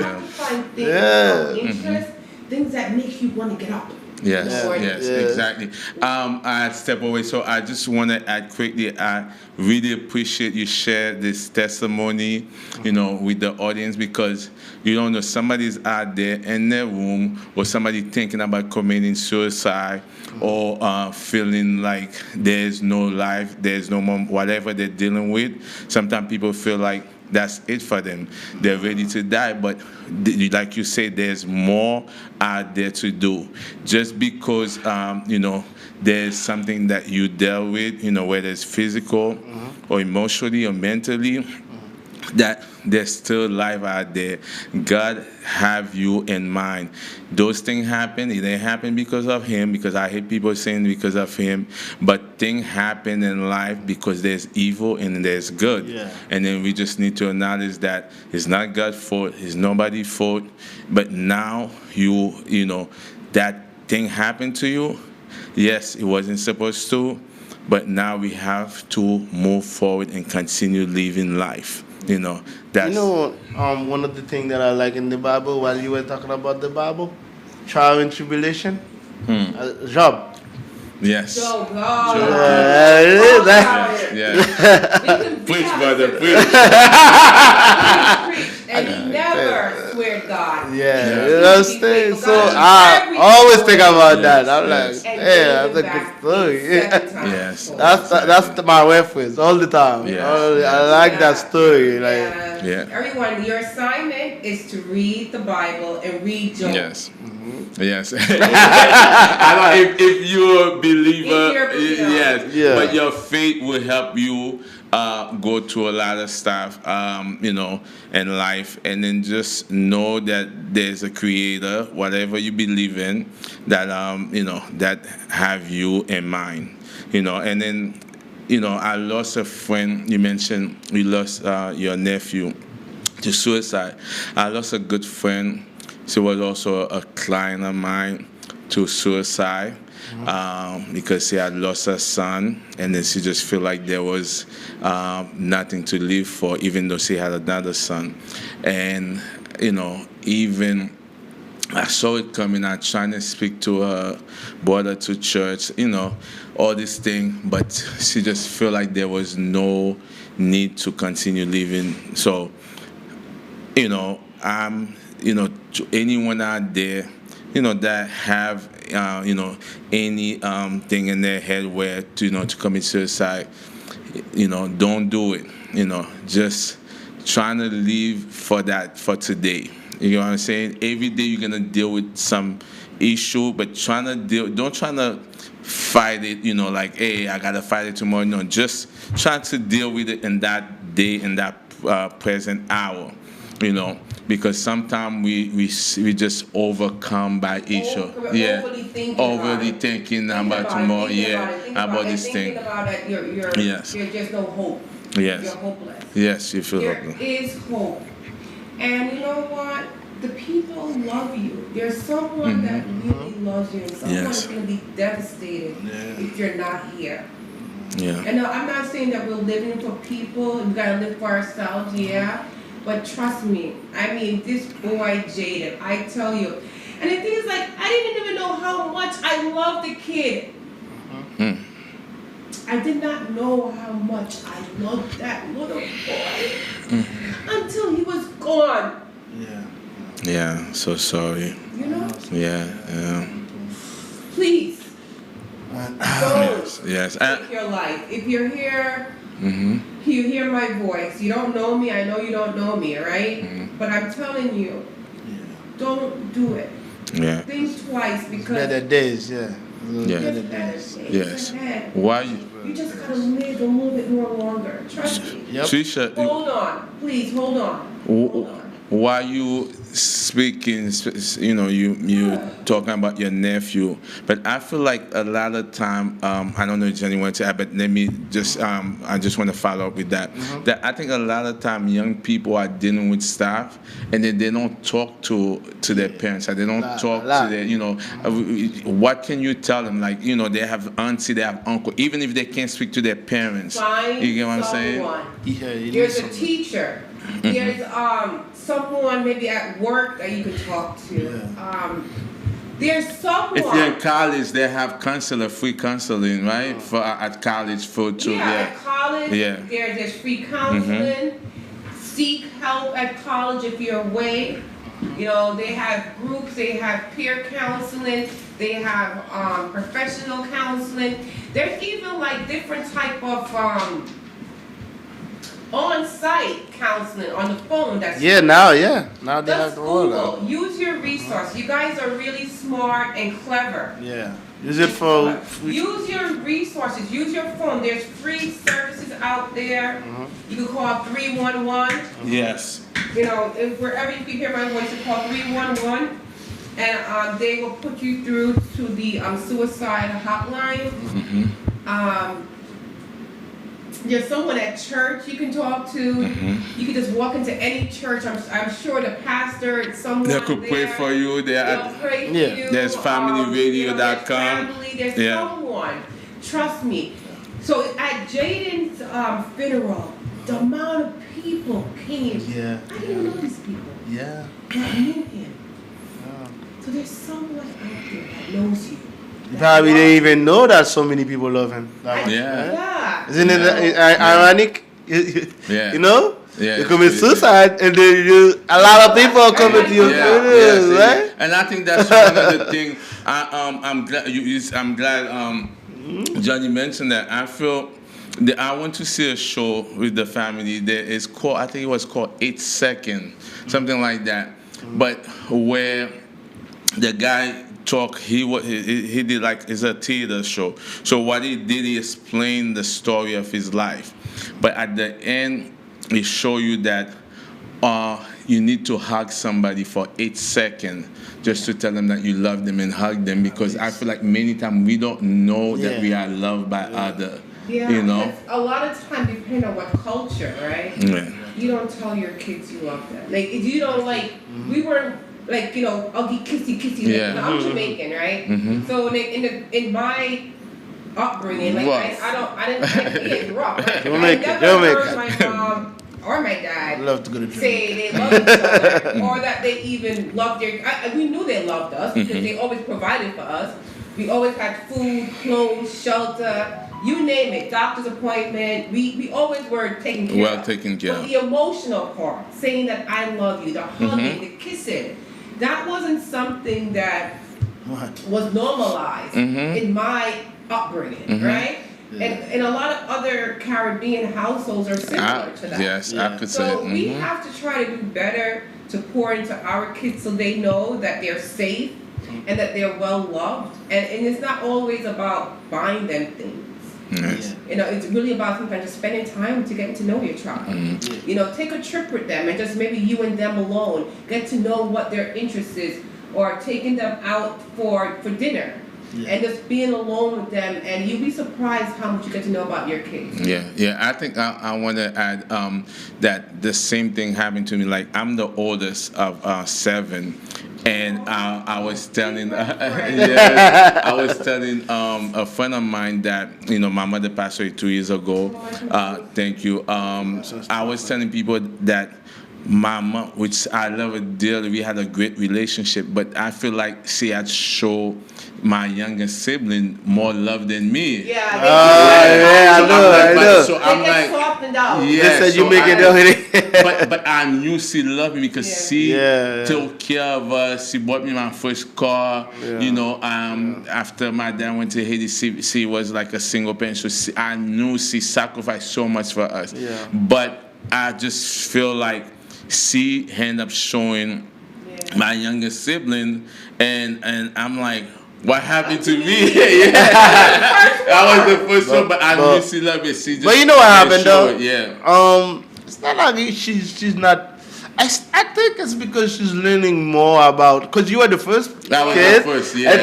S4: have to find things of interest, things that make you want to get up.
S3: Yes, exactly. I step away, so I just want to add quickly. I really appreciate you share this testimony, with the audience, because you don't know, somebody's out there in their room, or somebody thinking about committing suicide, or feeling like there's no life, there's no more, whatever they're dealing with. Sometimes people feel like that's it for them. They're ready to die, but like you said, there's more out there to do. Just because, there's something that you dealt with, whether it's physical or emotionally or mentally, that there's still life out there. God have you in mind. Those things happen. It didn't happen because of him, because I hate people saying because of him. But things happen in life because there's evil and there's good.
S5: Yeah.
S3: And then we just need to acknowledge that it's not God's fault. It's nobody's fault. But now that thing happened to you. Yes, it wasn't supposed to. But now we have to move forward and continue living life. That's
S5: one of the things that I like in the Bible, while you were talking about the Bible, trial and tribulation, Job.
S3: Yes.
S4: Oh God.
S3: Preach, brother, preach.
S4: And he never swear God.
S5: So I always think about that. I'm like, hey, that's a good story.
S3: Yes.
S5: That's my reference all the time.
S3: Yes.
S5: I like that story.
S4: Everyone, your assignment is to read the Bible and read Job.
S3: Yes. Yes. I know if you're a believer, yes. Yeah. But your faith will help you go through a lot of stuff, in life, and then just know that there's a creator, whatever you believe in, that that have you in mind, and then, I lost a friend. You mentioned you lost your nephew to suicide. I lost a good friend. She was also a client of mine to suicide. Because she had lost her son, and then she just felt like there was nothing to live for, even though she had another son. And even I saw it coming. I trying to speak to her, brought her to church, all this thing, but she just felt like there was no need to continue living. So, I'm, to anyone out there, that have, any thing in their head where, to commit suicide, don't do it. Just trying to live for today. You know what I'm saying? Every day you're going to deal with some issue, but don't try to fight it, like, hey, I got to fight it tomorrow. No, just try to deal with it in that day, in that present hour. Because sometimes we just overcome by issue. Overly thinking about tomorrow. About this thing.
S4: About it, you're just no hope.
S3: Yes.
S4: you're hopeless.
S3: Yes, you feel
S4: There
S3: hopeless.
S4: is hope. And you know what? The people love you. There's someone that really loves you, and someone
S3: Yes.
S4: is going to be devastated if you're not here.
S3: Yeah.
S4: And I'm not saying that we're living for people, we gotta live for ourselves, yeah. But trust me, I mean, this boy Jaden, I tell you. And the thing is, like, I didn't even know how much I loved the kid. I did not know how much I loved that little boy until he was gone.
S3: Yeah, so sorry.
S4: You know?
S3: Yeah, yeah.
S4: Please, don't
S3: Yes.
S4: take your life. If you're here, you hear my voice. You don't know me. I know you don't know me, right? But I'm telling you, don't do it.
S3: Yeah.
S4: Think twice because
S5: Better days, yeah.
S3: Yeah.
S4: there's better days
S3: Yes.
S4: ahead.
S3: Why
S4: You just gotta live a little bit more longer. Trust me.
S3: Trisha,
S4: Hold on, please. Hold on.
S3: w-
S4: Hold on.
S3: while you speaking, you know, you talking about your nephew, but I feel like a lot of time, I don't know if Jenny wants to add, but let me just, I just want to follow up with that. That I think a lot of time young people are dealing with stuff, and then they don't talk to their parents, or they don't talk to their, you know, what can you tell them? Like, you know, they have auntie, they have uncle, even if they can't speak to their parents.
S4: Find
S3: You get what I'm saying?
S4: someone.
S5: Yeah, you
S4: There's
S5: need
S4: a
S5: something.
S4: teacher. There's someone maybe at work that you can talk to. There's someone.
S3: If you're in college, they have free counseling, right? For at college for to
S4: at college,
S3: Yeah.
S4: there's free counseling. Seek help at college if you're away. You know, they have groups, they have peer counseling, they have professional counseling. There's even like different type of on-site counseling on the phone. That's
S5: Now they have
S4: just
S5: the roll out.
S4: Google. Use your resource. You guys are really smart and clever.
S5: Yeah. Use it for.
S4: Use your resources. Use your phone. There's free services out there. You can call 311.
S3: Yes.
S4: You know, if wherever you can hear my voice, you call 311, and they will put you through to the suicide hotline. There's someone at church you can talk to. You can just walk into any church. I'm sure the pastor, someone
S3: They could pray
S4: there,
S3: for you.
S4: they'll pray for you.
S3: There's familyradio.com.
S4: There's family. There's someone. Trust me. So at Jaden's funeral, the amount of people came.
S5: Yeah.
S4: I didn't even know these people.
S5: Yeah.
S4: That knew him. So there's someone out there that knows you.
S5: You probably didn't even know that so many people love him.
S4: Yeah.
S5: Isn't it ironic?
S3: Yeah.
S5: You know?
S3: Yeah,
S5: You commit
S3: it's-
S5: suicide, and then a lot of people are coming to your funeral, right?
S3: And I think that's one of the things. I'm glad I'm glad Johnny mentioned that. I feel that I went to see a show with the family. There is called, I think it was called 8 Seconds, something like that. But where the guy talk, he did like, it's a theater show. So what he did, he explained the story of his life. But at the end, he show you that you need to hug somebody for 8 seconds just to tell them that you love them and hug them, because I feel like many times we don't know that we are loved by others.
S4: Yeah,
S3: you know?
S4: a lot of time, depending on what culture, right?
S3: Yeah.
S4: You don't tell your kids you love them. Like, if you don't like, we weren't like, you know, ugly kissy. Like, you know, I'm Jamaican, right? So in my upbringing, like I didn't be rough. Right?
S5: Jamaican.
S4: I never heard my mom or my dad
S5: Love to go to
S4: say they love each other, or that they even loved their. We knew they loved us because they always provided for us. We always had food, clothes, shelter. You name it, doctor's appointment, we always were taken care of.
S3: Well taken care of.
S4: But the emotional part, saying that I love you, the hugging, the kissing, that wasn't something that was normalized in my upbringing, right? Yeah. And a lot of other Caribbean households are similar to that.
S3: Yes, I could say.
S4: So we have to try to do better to pour into our kids so they know that they're safe and that they're well loved. And it's not always about buying them things.
S3: Yes.
S4: You know, it's really about sometimes just spending time to get to know your child. You know, take a trip with them and just maybe you and them alone, get to know what their interest is, or taking them out for dinner. and just being alone with them, and you'd be surprised how much you get to know about your kids.
S3: Yeah. I think I want to add that the same thing happened to me. Like, I'm the oldest of 7, and I was telling, I was telling a friend of mine that my mother passed away 2 years ago. Thank you. I was telling people that my mom, which I love her dearly, we had a great relationship, but I feel like she had shown my younger sibling more love than me.
S4: Yeah,
S5: I know.
S3: So I'm like,
S4: softened out.
S5: They said you make it already.
S3: but I knew she loved me because she took care of us. She bought me my first car. After my dad went to Haiti, she was like a single parent. So I knew she sacrificed so much for us. Yeah. But I just feel like she ended up showing my younger sibling, and I'm like, what happened to me? I was the first one, but I knew she loved it. She just,
S5: but you know what happened though?
S3: Yeah.
S5: It's not like she's not. I think it's because she's learning more about. Because you were the first kid.
S3: I was the first, yeah.
S5: I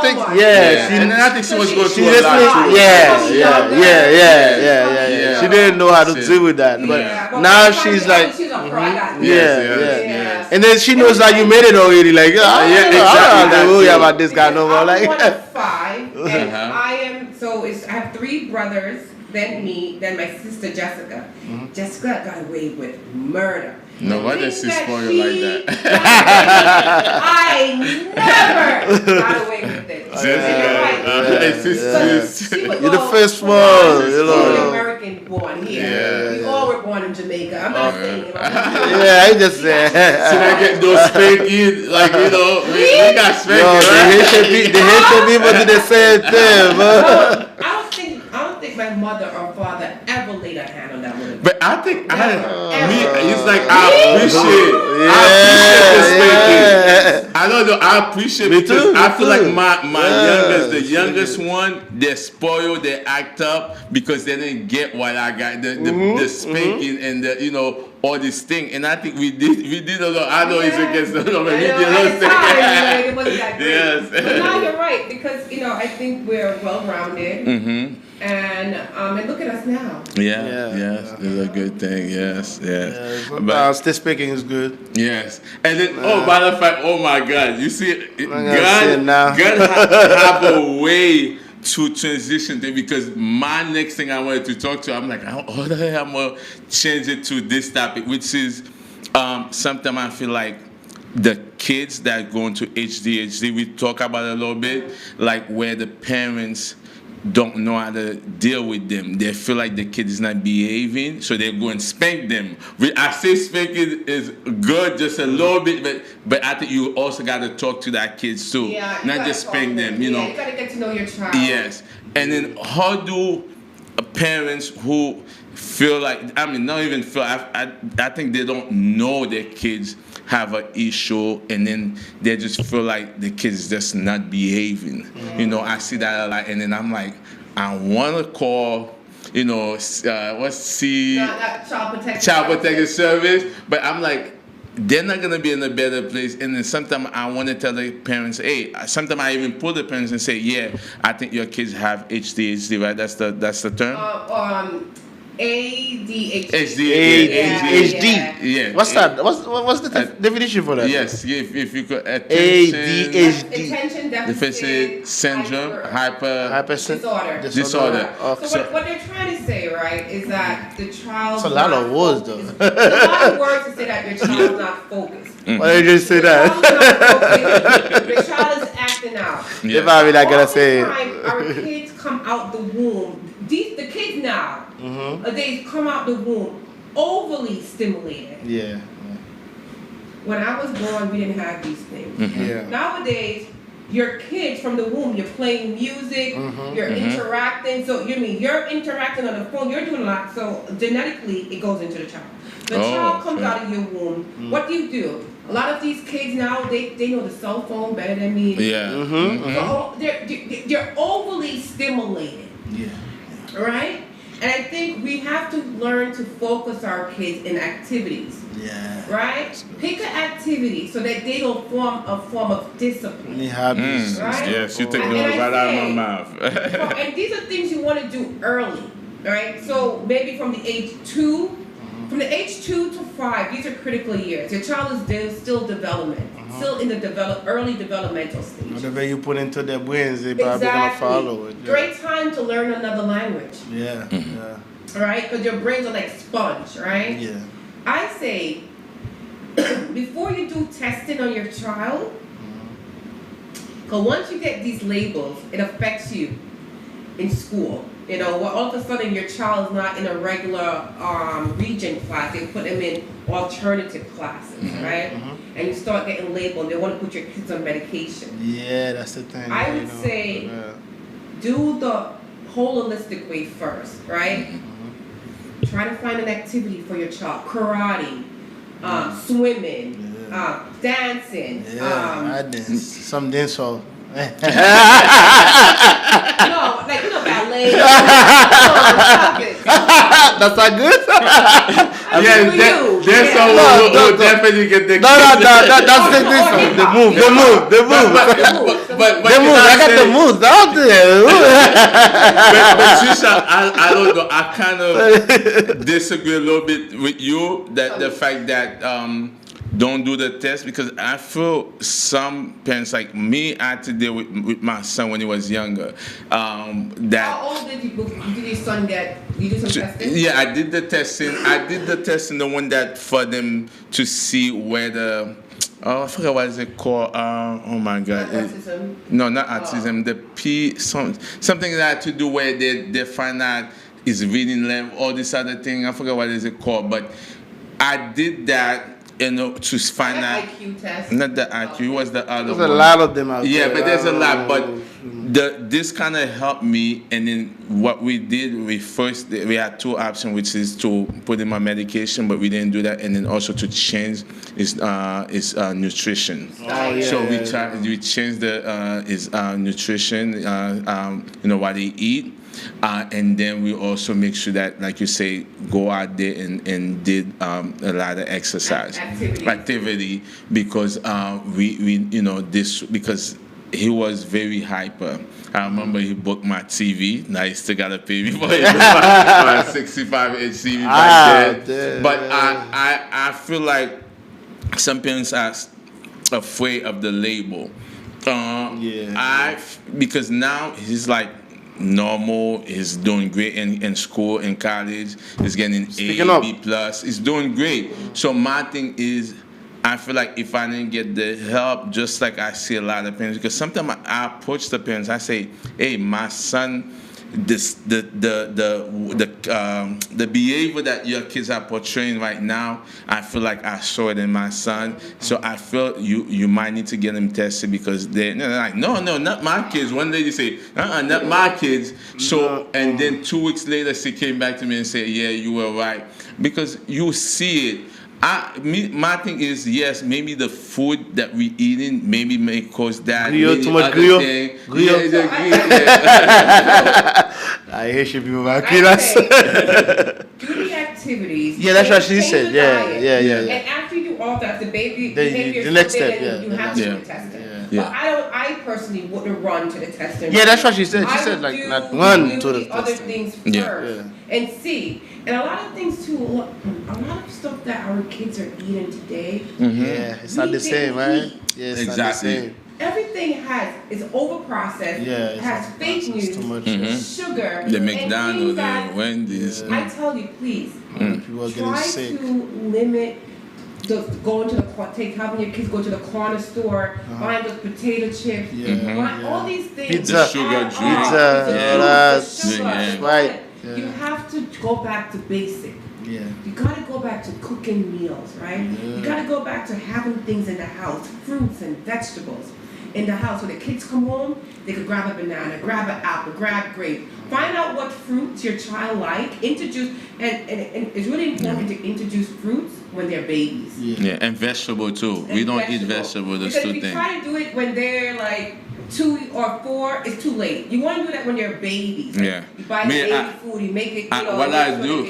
S5: think,
S3: and then I think she was going through a lot too.
S5: Yeah. She didn't know how to deal with that, but now she's like,
S3: yeah.
S5: And then she knows that you made it already. Like, exactly. I don't worry about this guy no more. Like,
S4: I'm one of 5, and I have 3 brothers, then me, then my sister Jessica. Jessica got away with murder.
S3: No, why does she spoil you like that?
S4: I never got away with it.
S5: You're the first one.
S4: American born here. We all were born in Jamaica. I'm not saying it.
S5: I just said.
S3: Should I get those spanking? Like, we got spanking.
S5: The Haitian people do the same thing, bro.
S4: I don't think my mother or father ever laid a hand on that woman.
S3: But I think it's like I appreciate the spanking. I don't know. I appreciate it because I feel like my the youngest one, they're spoiled, they act up because they didn't get what I got, the spanking and the all this thing. And I think we did a lot. I know it's against the law, but we did a lot of things.
S4: It wasn't that great.
S3: Yes.
S4: But now you're right because I think we're well rounded. And look at us now.
S3: Yes, it's a good thing. Yes.
S5: But still speaking is good.
S3: Yes, and then matter of fact, oh my God, you see, God have a way to transition there because my next thing I wanted to talk to, I'm like, I'm gonna change it to this topic, which is sometimes I feel like the kids that go into HDHD, we talk about it a little bit, like where the parents don't know how to deal with them. They feel like the kid is not behaving, so they go and spank them. I say spanking is good, just a little bit, but I think you also got to talk to that kids too, not just spank them. You
S4: got to get to know your child.
S3: Yes, and then how do parents who feel like not even feel. I think they don't know their kids have an issue, and then they just feel like the kids just not behaving. I see that a lot, and then I'm like, I want to call, what's Child Protective Service, but I'm like, they're not gonna be in a better place. And then sometimes I want to tell the parents, hey. Sometimes I even pull the parents and say, yeah, I think your kids have ADHD, right? That's the term.
S4: ADHD.
S3: Yeah.
S5: What's that? What's the definition for that?
S3: Yes, if you could
S4: Attention
S3: deficit syndrome, disorder.
S4: So what they're trying to say, right, is that the child.
S5: It's a lot of words, though.
S4: It's a lot of words to say that your child is not focused.
S5: Why did you say that?
S4: The child is acting out.
S5: They're probably not gonna say it.
S4: Our kids come out the womb. The kids now. They come out the womb overly stimulated.
S5: Yeah.
S4: When I was born, we didn't have these things.
S5: Yeah.
S4: Nowadays, your kids from the womb, you're playing music, you're interacting. So you're interacting on the phone, you're doing a lot. So genetically, it goes into the child. The child comes out of your womb. What do? A lot of these kids now, they know the cell phone better than me.
S3: Yeah.
S4: So they're overly stimulated.
S5: Yeah.
S4: Right? And I think we have to learn to focus our kids in activities.
S5: Yeah.
S4: Right? Pick an activity so that they don't form a form of discipline.
S5: Any hobbies.
S4: Right?
S3: Yes, you take
S4: And
S3: the
S4: I
S3: right out of my
S4: say-
S3: mouth.
S4: And these are things you want to do early, right? So maybe from the age 2, from the age 2 to 5, these are critical years. Your child is still development, still in the early developmental stage.
S5: Whatever you put into their brains, they probably gonna follow it. Yeah.
S4: Great time to learn another language,
S5: Yeah. Yeah.
S4: right? Because your brains are like sponge, right?
S5: Yeah.
S4: I say, before you do testing on your child, because once you get these labels, it affects you in school. You know, all of a sudden your child is not in a regular region class. They put them in alternative classes, right? And you start getting labeled. They want to put your kids on medication.
S5: Yeah, that's the thing.
S4: I
S5: you
S4: would
S5: know.
S4: say
S5: Yeah.
S4: do the holistic way first, right? Try to find an activity for your child. Karate, swimming, dancing.
S5: Yeah, I dance. Some dance hall.
S4: No, like, you know, ballet. No, stop it.
S5: That's not good.
S2: Yeah, there's someone who definitely get the
S5: No, that's the this one. The move.
S2: But
S5: The move. I got the moves out there.
S3: But Trisha, I don't know. I kind of disagree a little bit with you that the fact that don't do the test, because I feel some parents like me, I had to deal with my son when he was younger.
S4: How old did your son get? You do some testing?
S3: Yeah, I did the testing. The one that for them to see whether. Oh, I forgot what is it called. Oh my God.
S4: Autism?
S3: No, not autism. The something that had to do where they find out is reading level, all this other thing. I forgot what is it called, but I did that. You know, to find out.
S4: IQ test.
S3: Not the IQ. It was the other
S5: There's
S3: one.
S5: a lot of them out there.
S3: Yeah, but there's a lot. But this kind of helped me. And then what we did, we had two options, which is to put him on medication, but we didn't do that. And then also to change his nutrition. So we changed his nutrition. You know, what he eat. And then we also make sure that, like you say, go out there and did a lot of exercise activity because we you know this because he was very hyper. I remember he booked my TV. Now he still gotta pay me for it. My 65-inch TV back then. But I feel like some parents are afraid of the label. Because now he's like normal, he's doing great in school, in college, he's getting A, B+, he's doing great. So my thing is, I feel like if I didn't get the help, just like I see a lot of parents, because sometimes I approach the parents, I say, hey, my son, the behavior that your kids are portraying right now, I feel like I saw it in my son. So I feel you might need to get him tested because they're like, no, not my kids. One lady say, not my kids. So and then 2 weeks later, she came back to me and said, yeah, you were right, because you see it. My thing is, yes, maybe the food that we eating maybe may cause that.
S5: Too much grill. I hate you people about kids.
S4: Do the activities.
S5: Yeah, that's what she said.
S4: Change the diet.
S5: Yeah.
S4: And after you do all that, the baby
S5: The
S4: behavior
S5: next
S4: something,
S5: step,
S4: then you have to do the testing.
S3: Yeah.
S4: But I personally wouldn't run to the testing.
S5: Yeah, that's what she said. She
S4: I
S5: said
S4: would
S5: like
S4: do
S5: not run to the
S4: other
S5: testing.
S4: things first
S3: Yeah.
S4: and see. And a lot of things too. A lot of stuff that our kids are eating today.
S5: Yeah, it's not the same, right? Yeah, it's not the
S3: Exactly.
S5: same.
S4: Everything is overprocessed.
S5: Yeah,
S4: has fake news,
S5: too much.
S4: sugar,
S3: The
S4: and
S3: McDonald's,
S4: things
S3: the
S4: that
S3: Wendy's.
S4: I tell you, please
S5: People are getting
S4: try
S5: sick.
S4: to limit going to having your kids go to the corner store, buying those potato chips, buying all these things.
S5: Pizza.
S3: Sugar,
S5: that's right. Yeah.
S4: You have to go back to basic.
S5: Yeah.
S4: You gotta go back to cooking meals, right? You gotta go back to having things in the house, fruits and vegetables in the house. When the kids come home, they could grab a banana, grab an apple, grab grape. Find out what fruits your child like. Introduce, and it's really important to introduce fruits when they're babies.
S3: Yeah, and vegetable too. We don't eat vegetable, those
S4: because
S3: two
S4: if you
S3: things.
S4: try to do it when they're like 2 or 4, it's too late. You want to do that when you're babies. Like,
S3: Yeah.
S4: you buy baby food, you make it.
S3: What I do,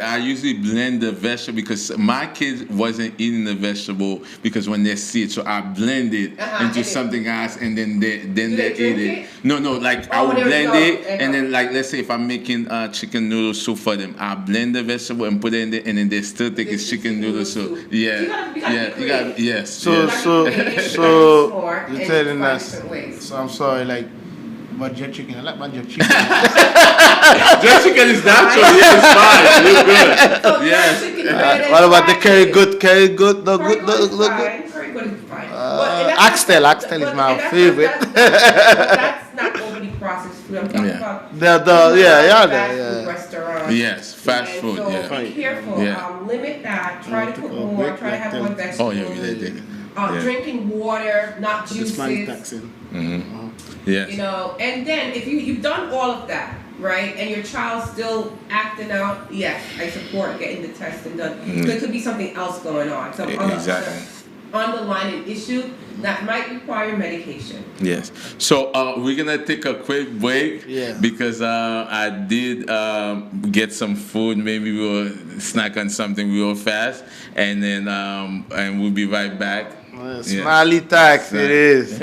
S3: I usually blend the vegetable because my kids wasn't eating the vegetable because when they see it, so I blend it into something else, and then they eat it. No, like I would blend it, and then like let's say if I'm making chicken noodle soup for them, I blend the vegetable and put it in there, and then they still think it's chicken noodle soup. Yeah, you got yes.
S5: So you're telling us. So I'm sorry, like. But jerk chicken, I like my jerk chicken.
S3: Jerk chicken is natural. Yeah, it's fine. You're good. Yes.
S5: What about the curry goat? Curry goat, no good, no good.
S4: Curry goat is fine.
S5: Oxtail is my favorite.
S4: That's not overly processed food. I'm talking about fast food restaurants.
S3: Yes, fast food.
S4: So
S3: Yeah.
S4: be careful.
S3: Yeah.
S4: Limit that. Try to cook more. Try to have more vegetables.
S3: Oh yeah, we did.
S4: Drinking water, not juices.
S3: Yes.
S4: You know, and then if you've done all of that, right, and your child's still acting out, yes, I support getting the testing done. There could be something else going on, some other underlying issue that might require medication.
S3: Yes. So we're gonna take a quick break because I did get some food. Maybe we'll snack on something real fast, and then and we'll be right back.
S5: Smiley tax, it is.